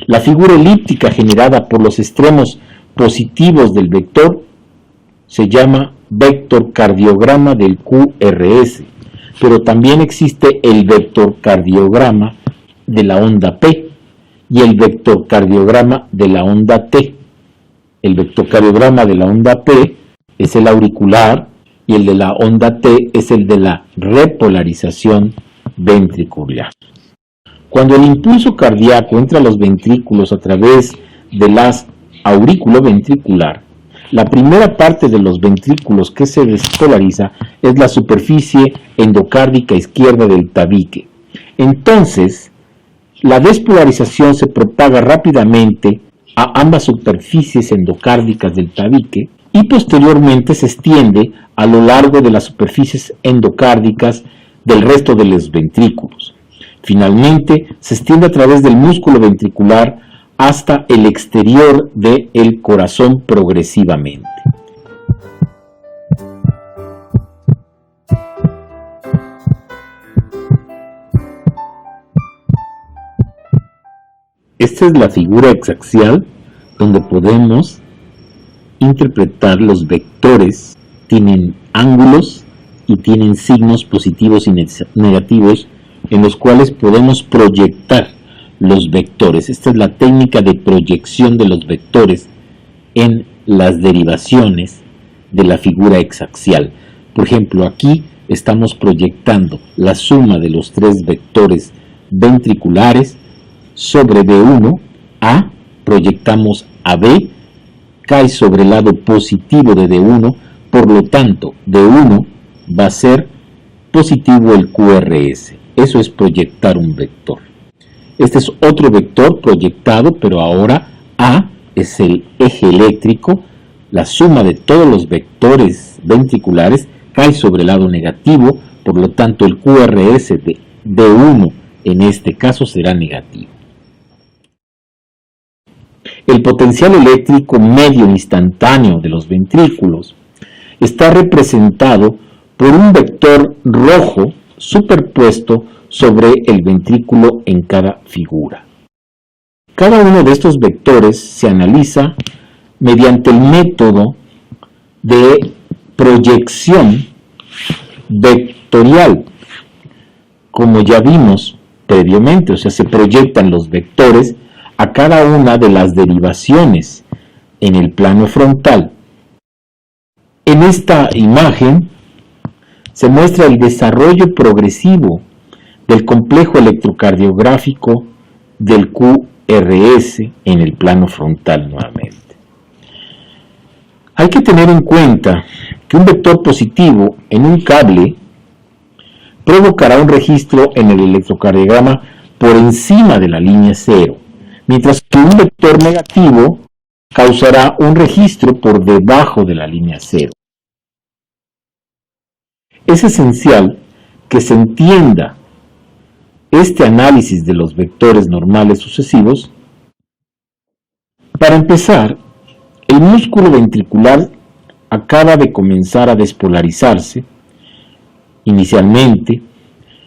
La figura elíptica generada por los extremos positivos del vector se llama vectorcardiograma del QRS, pero también existe el vectorcardiograma de la onda P y el vectorcardiograma de la onda T. El vectorcardiograma de la onda P es el auricular y el de la onda T es el de la repolarización ventricular. Cuando el impulso cardíaco entra a los ventrículos a través de las auriculoventricular, la primera parte de los ventrículos que se despolariza es la superficie endocárdica izquierda del tabique. Entonces, la despolarización se propaga rápidamente a ambas superficies endocárdicas del tabique y posteriormente se extiende a lo largo de las superficies endocárdicas del resto de los ventrículos. Finalmente, se extiende a través del músculo ventricular hasta el exterior del corazón progresivamente. Esta es la figura hexaxial donde podemos interpretar los vectores. Tienen ángulos y tienen signos positivos y negativos en los cuales podemos proyectar los vectores. Esta es la técnica de proyección de los vectores en las derivaciones de la figura hexaxial. Por ejemplo, aquí estamos proyectando la suma de los tres vectores ventriculares sobre D1, A, proyectamos a B, cae sobre el lado positivo de D1, por lo tanto, D1 va a ser positivo el QRS. Eso es proyectar un vector. Este es otro vector proyectado, pero ahora A es el eje eléctrico. La suma de todos los vectores ventriculares cae sobre el lado negativo, por lo tanto el QRS de D1 en este caso será negativo. el potencial eléctrico medio instantáneo de los ventrículos está representado por un vector rojo superpuesto sobre el ventrículo en cada figura. Cada uno de estos vectores se analiza mediante el método de proyección vectorial, como ya vimos previamente, o sea, se proyectan los vectores a cada una de las derivaciones en el plano frontal. En esta imagen se muestra el desarrollo progresivo del complejo electrocardiográfico del QRS en el plano frontal nuevamente. Hay que tener en cuenta que un vector positivo en un cable provocará un registro en el electrocardiograma por encima de la línea cero, mientras que un vector negativo causará un registro por debajo de la línea cero. Es esencial que se entienda este análisis de los vectores normales sucesivos. Para empezar, el músculo ventricular acaba de comenzar a despolarizarse inicialmente,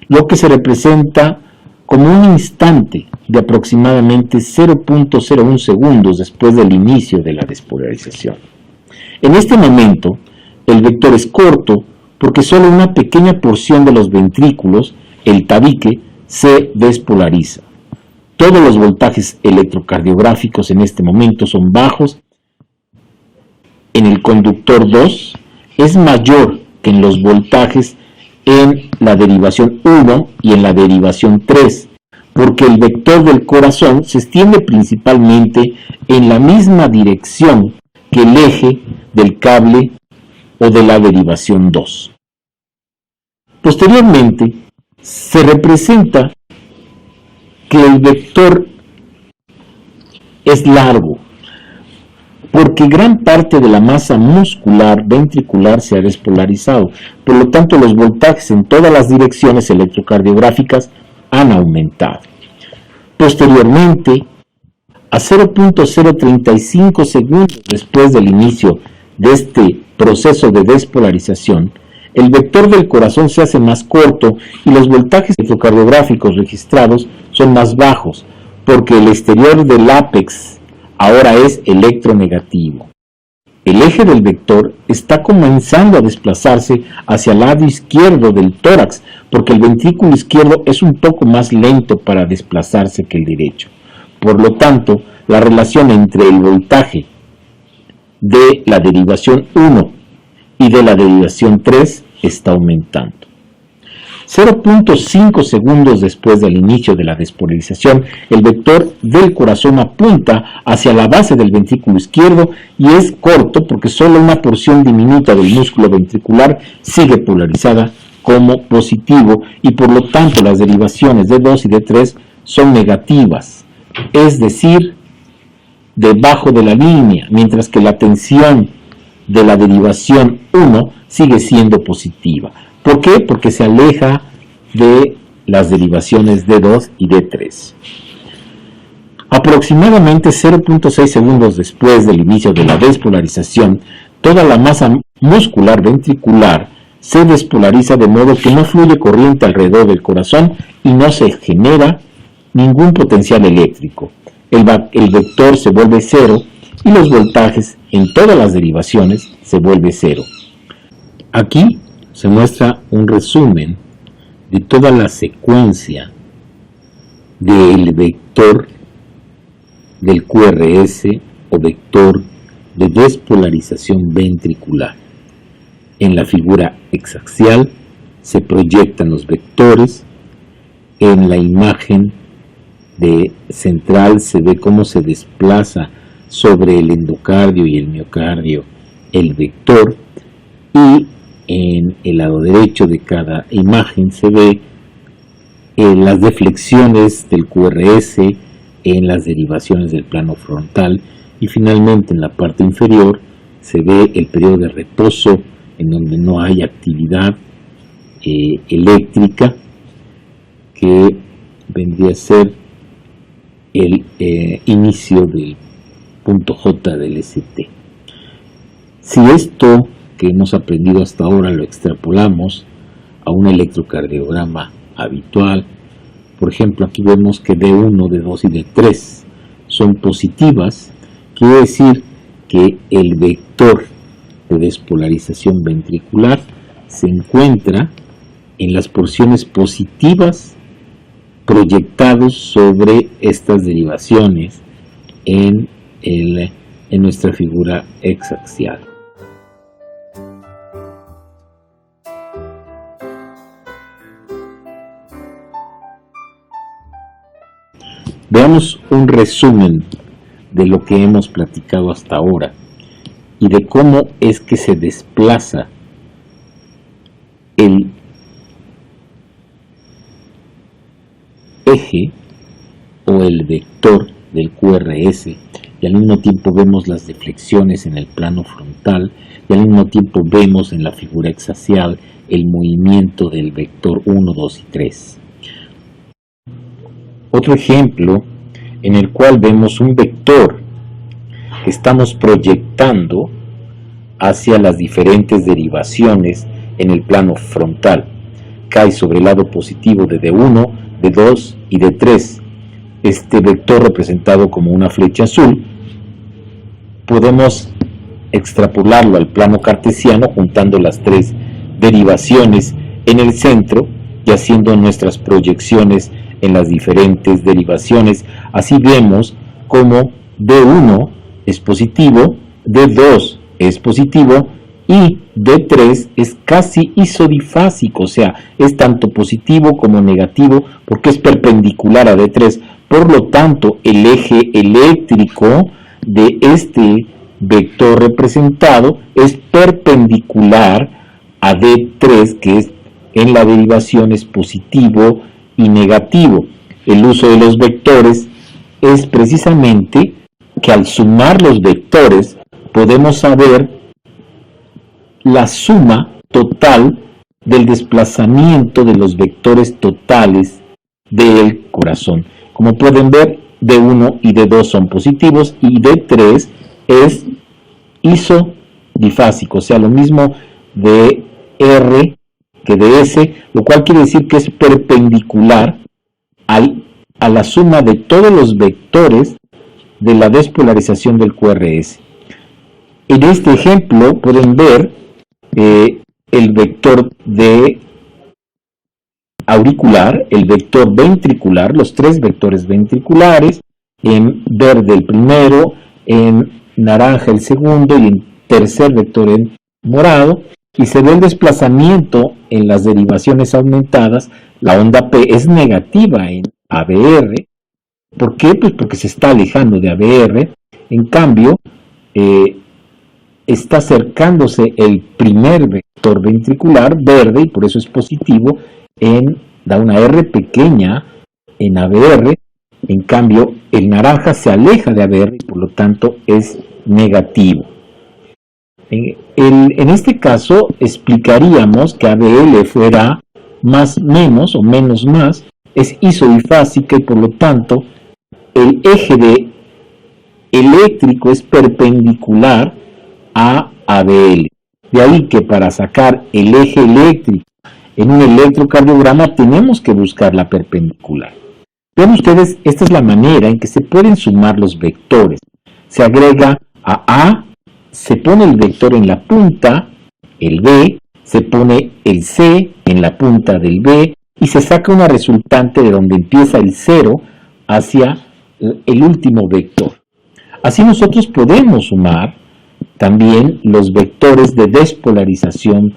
lo que se representa como un instante de aproximadamente 0.01 segundos después del inicio de la despolarización. En este momento, el vector es corto porque solo una pequeña porción de los ventrículos, el tabique, se despolariza. Todos los voltajes electrocardiográficos en este momento son bajos. En el conductor 2 es mayor que en los voltajes en la derivación 1 y en la derivación 3, porque el vector del corazón se extiende principalmente en la misma dirección que el eje del cable o de la derivación 2. Posteriormente, se representa que el vector es largo, porque gran parte de la masa muscular ventricular se ha despolarizado. Por lo tanto, los voltajes en todas las direcciones electrocardiográficas han aumentado. Posteriormente, a 0.035 segundos después del inicio de este proceso de despolarización, el vector del corazón se hace más corto y los voltajes electrocardiográficos registrados son más bajos, porque el exterior del ápex ahora es electronegativo. El eje del vector está comenzando a desplazarse hacia el lado izquierdo del tórax, porque el ventrículo izquierdo es un poco más lento para desplazarse que el derecho. Por lo tanto, la relación entre el voltaje de la derivación 1 y de la derivación 3 está aumentando. 0.5 segundos después del inicio de la despolarización, el vector del corazón apunta hacia la base del ventrículo izquierdo y es corto porque solo una porción diminuta del músculo ventricular sigue polarizada como positivo y por lo tanto las derivaciones de 2 y de 3 son negativas, es decir, debajo de la línea, mientras que la tensión de la derivación 1 sigue siendo positiva. ¿Por qué? Porque se aleja de las derivaciones D2 y D3. Aproximadamente 0.6 segundos después del inicio de la despolarización, toda la masa muscular ventricular se despolariza de modo que no fluye corriente alrededor del corazón y no se genera ningún potencial eléctrico. El vector se vuelve cero y los voltajes en todas las derivaciones se vuelve cero. Aquí se muestra un resumen de toda la secuencia del vector del QRS o vector de despolarización ventricular. En la figura exaxial se proyectan los vectores. En la imagen central se ve cómo se desplaza sobre el endocardio y el miocardio el vector, y en el lado derecho de cada imagen se ve las deflexiones del QRS en las derivaciones del plano frontal, y finalmente en la parte inferior se ve el periodo de reposo en donde no hay actividad eléctrica, que vendría a ser el inicio del punto J del ST. Si esto que hemos aprendido hasta ahora lo extrapolamos a un electrocardiograma habitual, por ejemplo, aquí vemos que D1, D2 y D3 son positivas, quiere decir que el vector de despolarización ventricular se encuentra en las porciones positivas proyectados sobre estas derivaciones en nuestra figura exaxial. Veamos un resumen de lo que hemos platicado hasta ahora y de cómo es que se desplaza el eje o el vector del QRS, y al mismo tiempo vemos las deflexiones en el plano frontal, y al mismo tiempo vemos en la figura exaxial el movimiento del vector 1, 2 y 3. Otro ejemplo en el cual vemos un vector que estamos proyectando hacia las diferentes derivaciones en el plano frontal. Cae sobre el lado positivo de D1, D2 y D3. Este vector representado como una flecha azul, podemos extrapolarlo al plano cartesiano juntando las tres derivaciones en el centro y haciendo nuestras proyecciones en las diferentes derivaciones. Así vemos como D1 es positivo, D2 es positivo y D3 es casi isodifásico, o sea, es tanto positivo como negativo porque es perpendicular a D3. Por lo tanto, el eje eléctrico de este vector representado es perpendicular a D3, que es en la derivación es positivo y negativo. El uso de los vectores es precisamente que al sumar los vectores podemos saber la suma total del desplazamiento de los vectores totales del corazón. Como pueden ver, D1 y D2 son positivos y D3 es isodifásico, o sea, lo mismo de R que de S, lo cual quiere decir que es perpendicular a la suma de todos los vectores de la despolarización del QRS. En este ejemplo pueden ver el vector de auricular, el vector ventricular, los tres vectores ventriculares, en verde el primero, en naranja el segundo y en tercer vector en morado, y se ve el desplazamiento en las derivaciones aumentadas. La onda P es negativa en ABR. ¿Por qué? Pues porque se está alejando de ABR. En cambio, está acercándose el primer vector ventricular, verde, y por eso es positivo, da una R pequeña en ABR. En cambio, el naranja se aleja de ABR y por lo tanto es negativo. En este caso explicaríamos que ABL fuera más menos o menos más, es isodifásica y por lo tanto el eje eléctrico es perpendicular a ABL. De ahí que para sacar el eje eléctrico en un electrocardiograma tenemos que buscar la perpendicular. Vean ustedes, esta es la manera en que se pueden sumar los vectores. Se agrega a A, se pone el vector en la punta, el B, se pone el C en la punta del B y se saca una resultante de donde empieza el 0 hacia el último vector. Así nosotros podemos sumar también los vectores de despolarización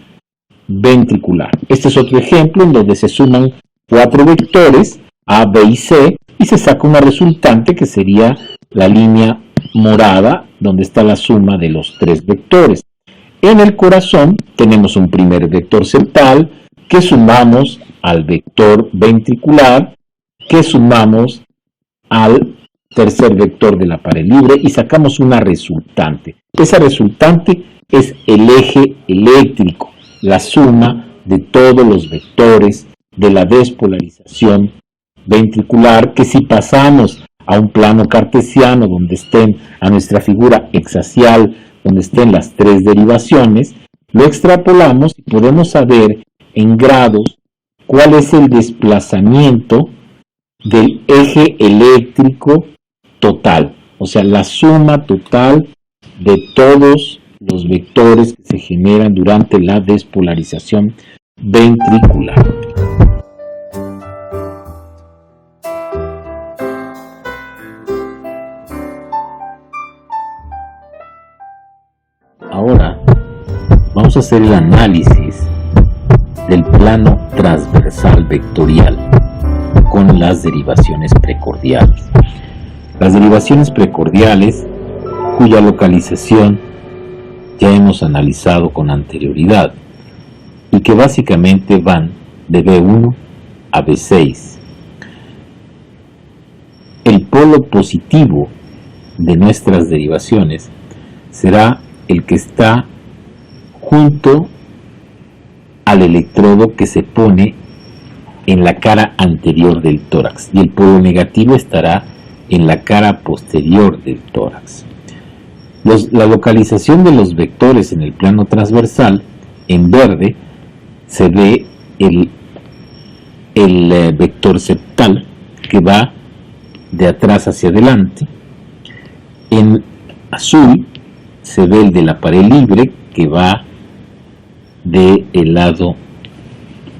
ventricular. Este es otro ejemplo en donde se suman 4 vectores, A, B y C, y se saca una resultante que sería la línea morada, donde está la suma de los 3 vectores. En el corazón tenemos un primer vector septal que sumamos al vector ventricular, que sumamos al tercer vector de la pared libre y sacamos una resultante. Esa resultante es el eje eléctrico, la suma de todos los vectores de la despolarización ventricular, que si pasamos a un plano cartesiano donde estén a nuestra figura hexaxial, donde estén las tres derivaciones, lo extrapolamos y podemos saber en grados cuál es el desplazamiento del eje eléctrico total, o sea, la suma total de todos los vectores que se generan durante la despolarización ventricular. Ahora vamos a hacer el análisis del plano transversal vectorial con las derivaciones precordiales. Las derivaciones precordiales, cuya localización ya hemos analizado con anterioridad y que básicamente van de B1 a B6. El polo positivo de nuestras derivaciones será el que está junto al electrodo que se pone en la cara anterior del tórax, y el polo negativo estará en la cara posterior del tórax. La localización de los vectores en el plano transversal, en verde, se ve el vector septal que va de atrás hacia adelante. En azul se ve el de la pared libre que va del lado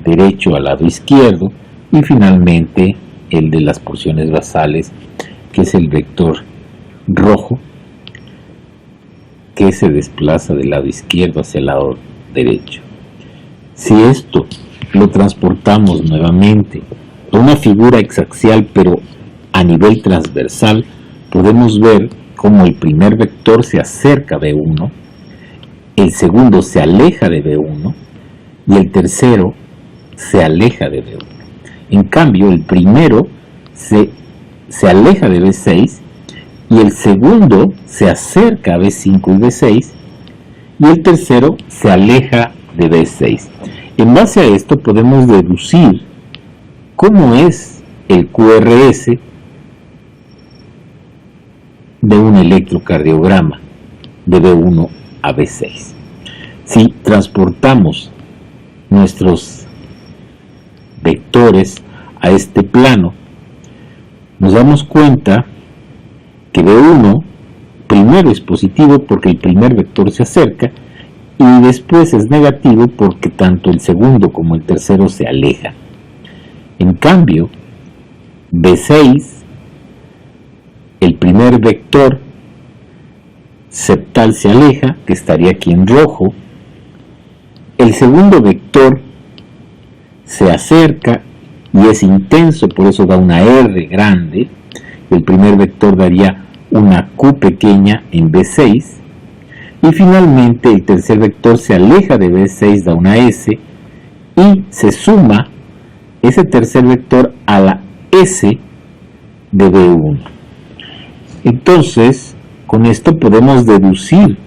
derecho al lado izquierdo, y finalmente el de las porciones basales, que es el vector rojo que se desplaza del lado izquierdo hacia el lado derecho. Si esto lo transportamos nuevamente a una figura hexaxial pero a nivel transversal, podemos ver cómo el primer vector se acerca a B1, el segundo se aleja de B1 y el tercero se aleja de B1. En cambio, el primero se aleja de B6 y el segundo se acerca a B5 y B6 y el tercero se aleja de B6. En base a esto podemos deducir cómo es el QRS de un electrocardiograma de B1 a B6. Si transportamos nuestros vectores a este plano, nos damos cuenta que B1 primero es positivo porque el primer vector se acerca, y después es negativo porque tanto el segundo como el tercero se alejan. En cambio, B6, el primer vector septal se aleja, que estaría aquí en rojo. El segundo vector se acerca y es intenso, por eso da una R grande. El primer vector daría una Q pequeña en B6. Y finalmente el tercer vector se aleja de B6, da una S, y se suma ese tercer vector a la S de B1. Entonces, con esto podemos deducir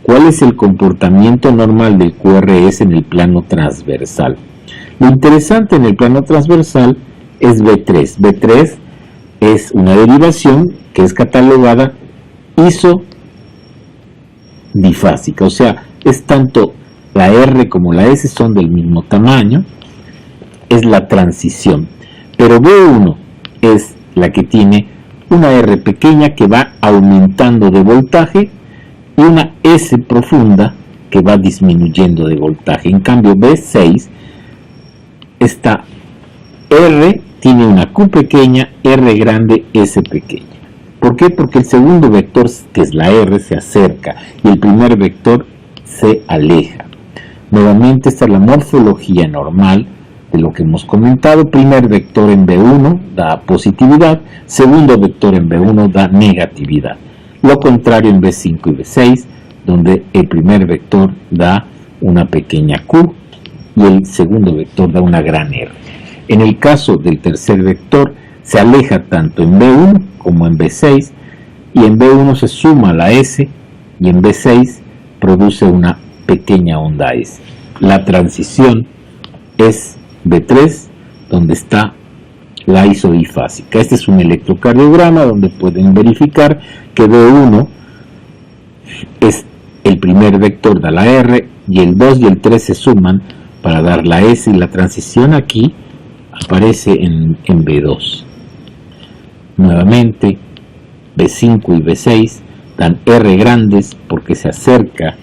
cuál es el comportamiento normal del QRS en el plano transversal. Lo interesante en el plano transversal es B3. B3 es una derivación que es catalogada isodifásica, o sea, es tanto la R como la S son del mismo tamaño, es la transición. Pero B1 es la que tiene una R pequeña que va aumentando de voltaje y una S profunda que va disminuyendo de voltaje. En cambio, B6, esta R tiene una Q pequeña, R grande, S pequeña. ¿Por qué? Porque el segundo vector, que es la R, se acerca y el primer vector se aleja. Nuevamente, esta es la morfología normal de lo que hemos comentado. Primer vector en B1 da positividad, segundo vector en B1 da negatividad. Lo contrario en B5 y B6, donde el primer vector da una pequeña Q y el segundo vector da una gran R. En el caso del tercer vector, se aleja tanto en B1 como en B6, y en B1 se suma la S y en B6 produce una pequeña onda S. La transición es B3, donde está la isodifásica. Este es un electrocardiograma donde pueden verificar que B1 es el primer vector de la R y el 2 y el 3 se suman para dar la S, y la transición aquí aparece en B2. Nuevamente B5 y B6 dan R grandes porque se acerca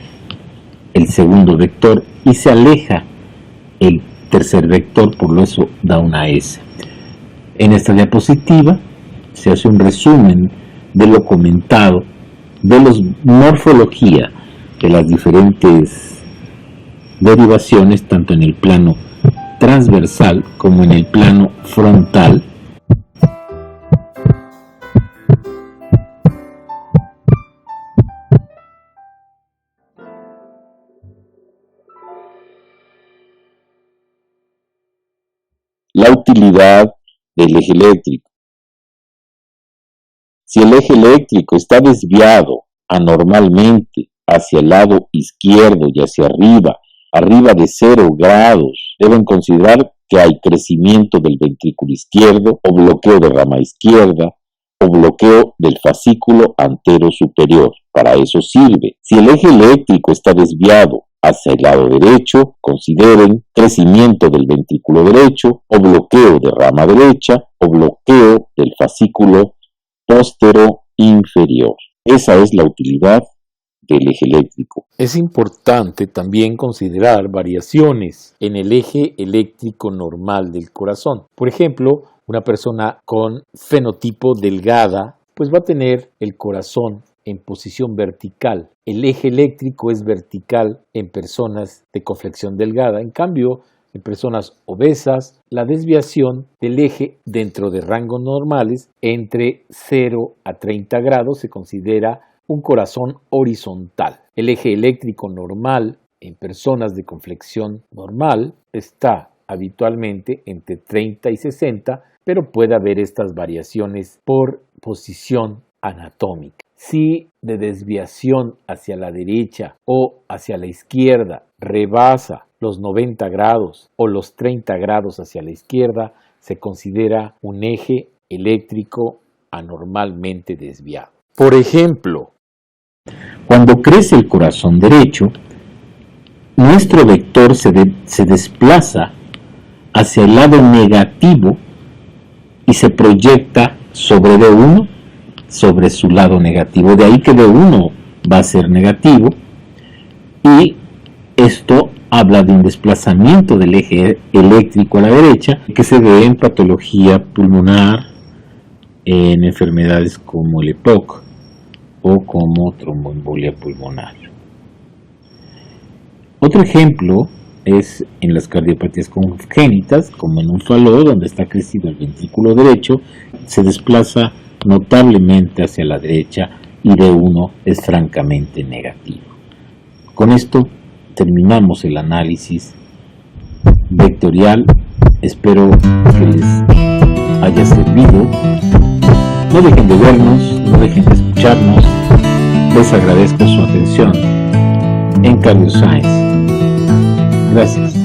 el segundo vector y se aleja el tercer vector, por eso da una S. En esta diapositiva se hace un resumen de lo comentado, de la morfología de las diferentes derivaciones, tanto en el plano transversal como en el plano frontal. La utilidad del eje eléctrico. Si el eje eléctrico está desviado anormalmente hacia el lado izquierdo y hacia arriba de 0 grados, deben considerar que hay crecimiento del ventrículo izquierdo o bloqueo de rama izquierda o bloqueo del fascículo antero superior. Para eso sirve. Si el eje eléctrico está desviado hacia el lado derecho, consideren crecimiento del ventrículo derecho o bloqueo de rama derecha o bloqueo del fascículo póstero inferior. Esa es la utilidad del eje eléctrico. Es importante también considerar variaciones en el eje eléctrico normal del corazón. Por ejemplo, una persona con fenotipo delgada, pues va a tener el corazón en posición vertical. El eje eléctrico es vertical en personas de conflexión delgada. En cambio, en personas obesas, la desviación del eje dentro de rangos normales entre 0 a 30 grados se considera un corazón horizontal. El eje eléctrico normal en personas de conflexión normal está habitualmente entre 30 y 60, pero puede haber estas variaciones por posición anatómica. Si de desviación hacia la derecha o hacia la izquierda rebasa los 90 grados o los 30 grados hacia la izquierda, se considera un eje eléctrico anormalmente desviado. Por ejemplo, cuando crece el corazón derecho, nuestro vector se desplaza hacia el lado negativo y se proyecta sobre D1, sobre su lado negativo. De ahí que D1 va a ser negativo, y esto habla de un desplazamiento del eje eléctrico a la derecha que se ve en patología pulmonar, en enfermedades como el EPOC o como tromboembolia pulmonar. Otro ejemplo es en las cardiopatías congénitas, como en un fallo donde está crecido el ventrículo derecho, se desplaza notablemente hacia la derecha y D1 es francamente negativo. Con esto terminamos el análisis vectorial. Espero que les haya servido. No dejen de vernos, no dejen de escucharnos. Les agradezco su atención en CardioScience. Gracias.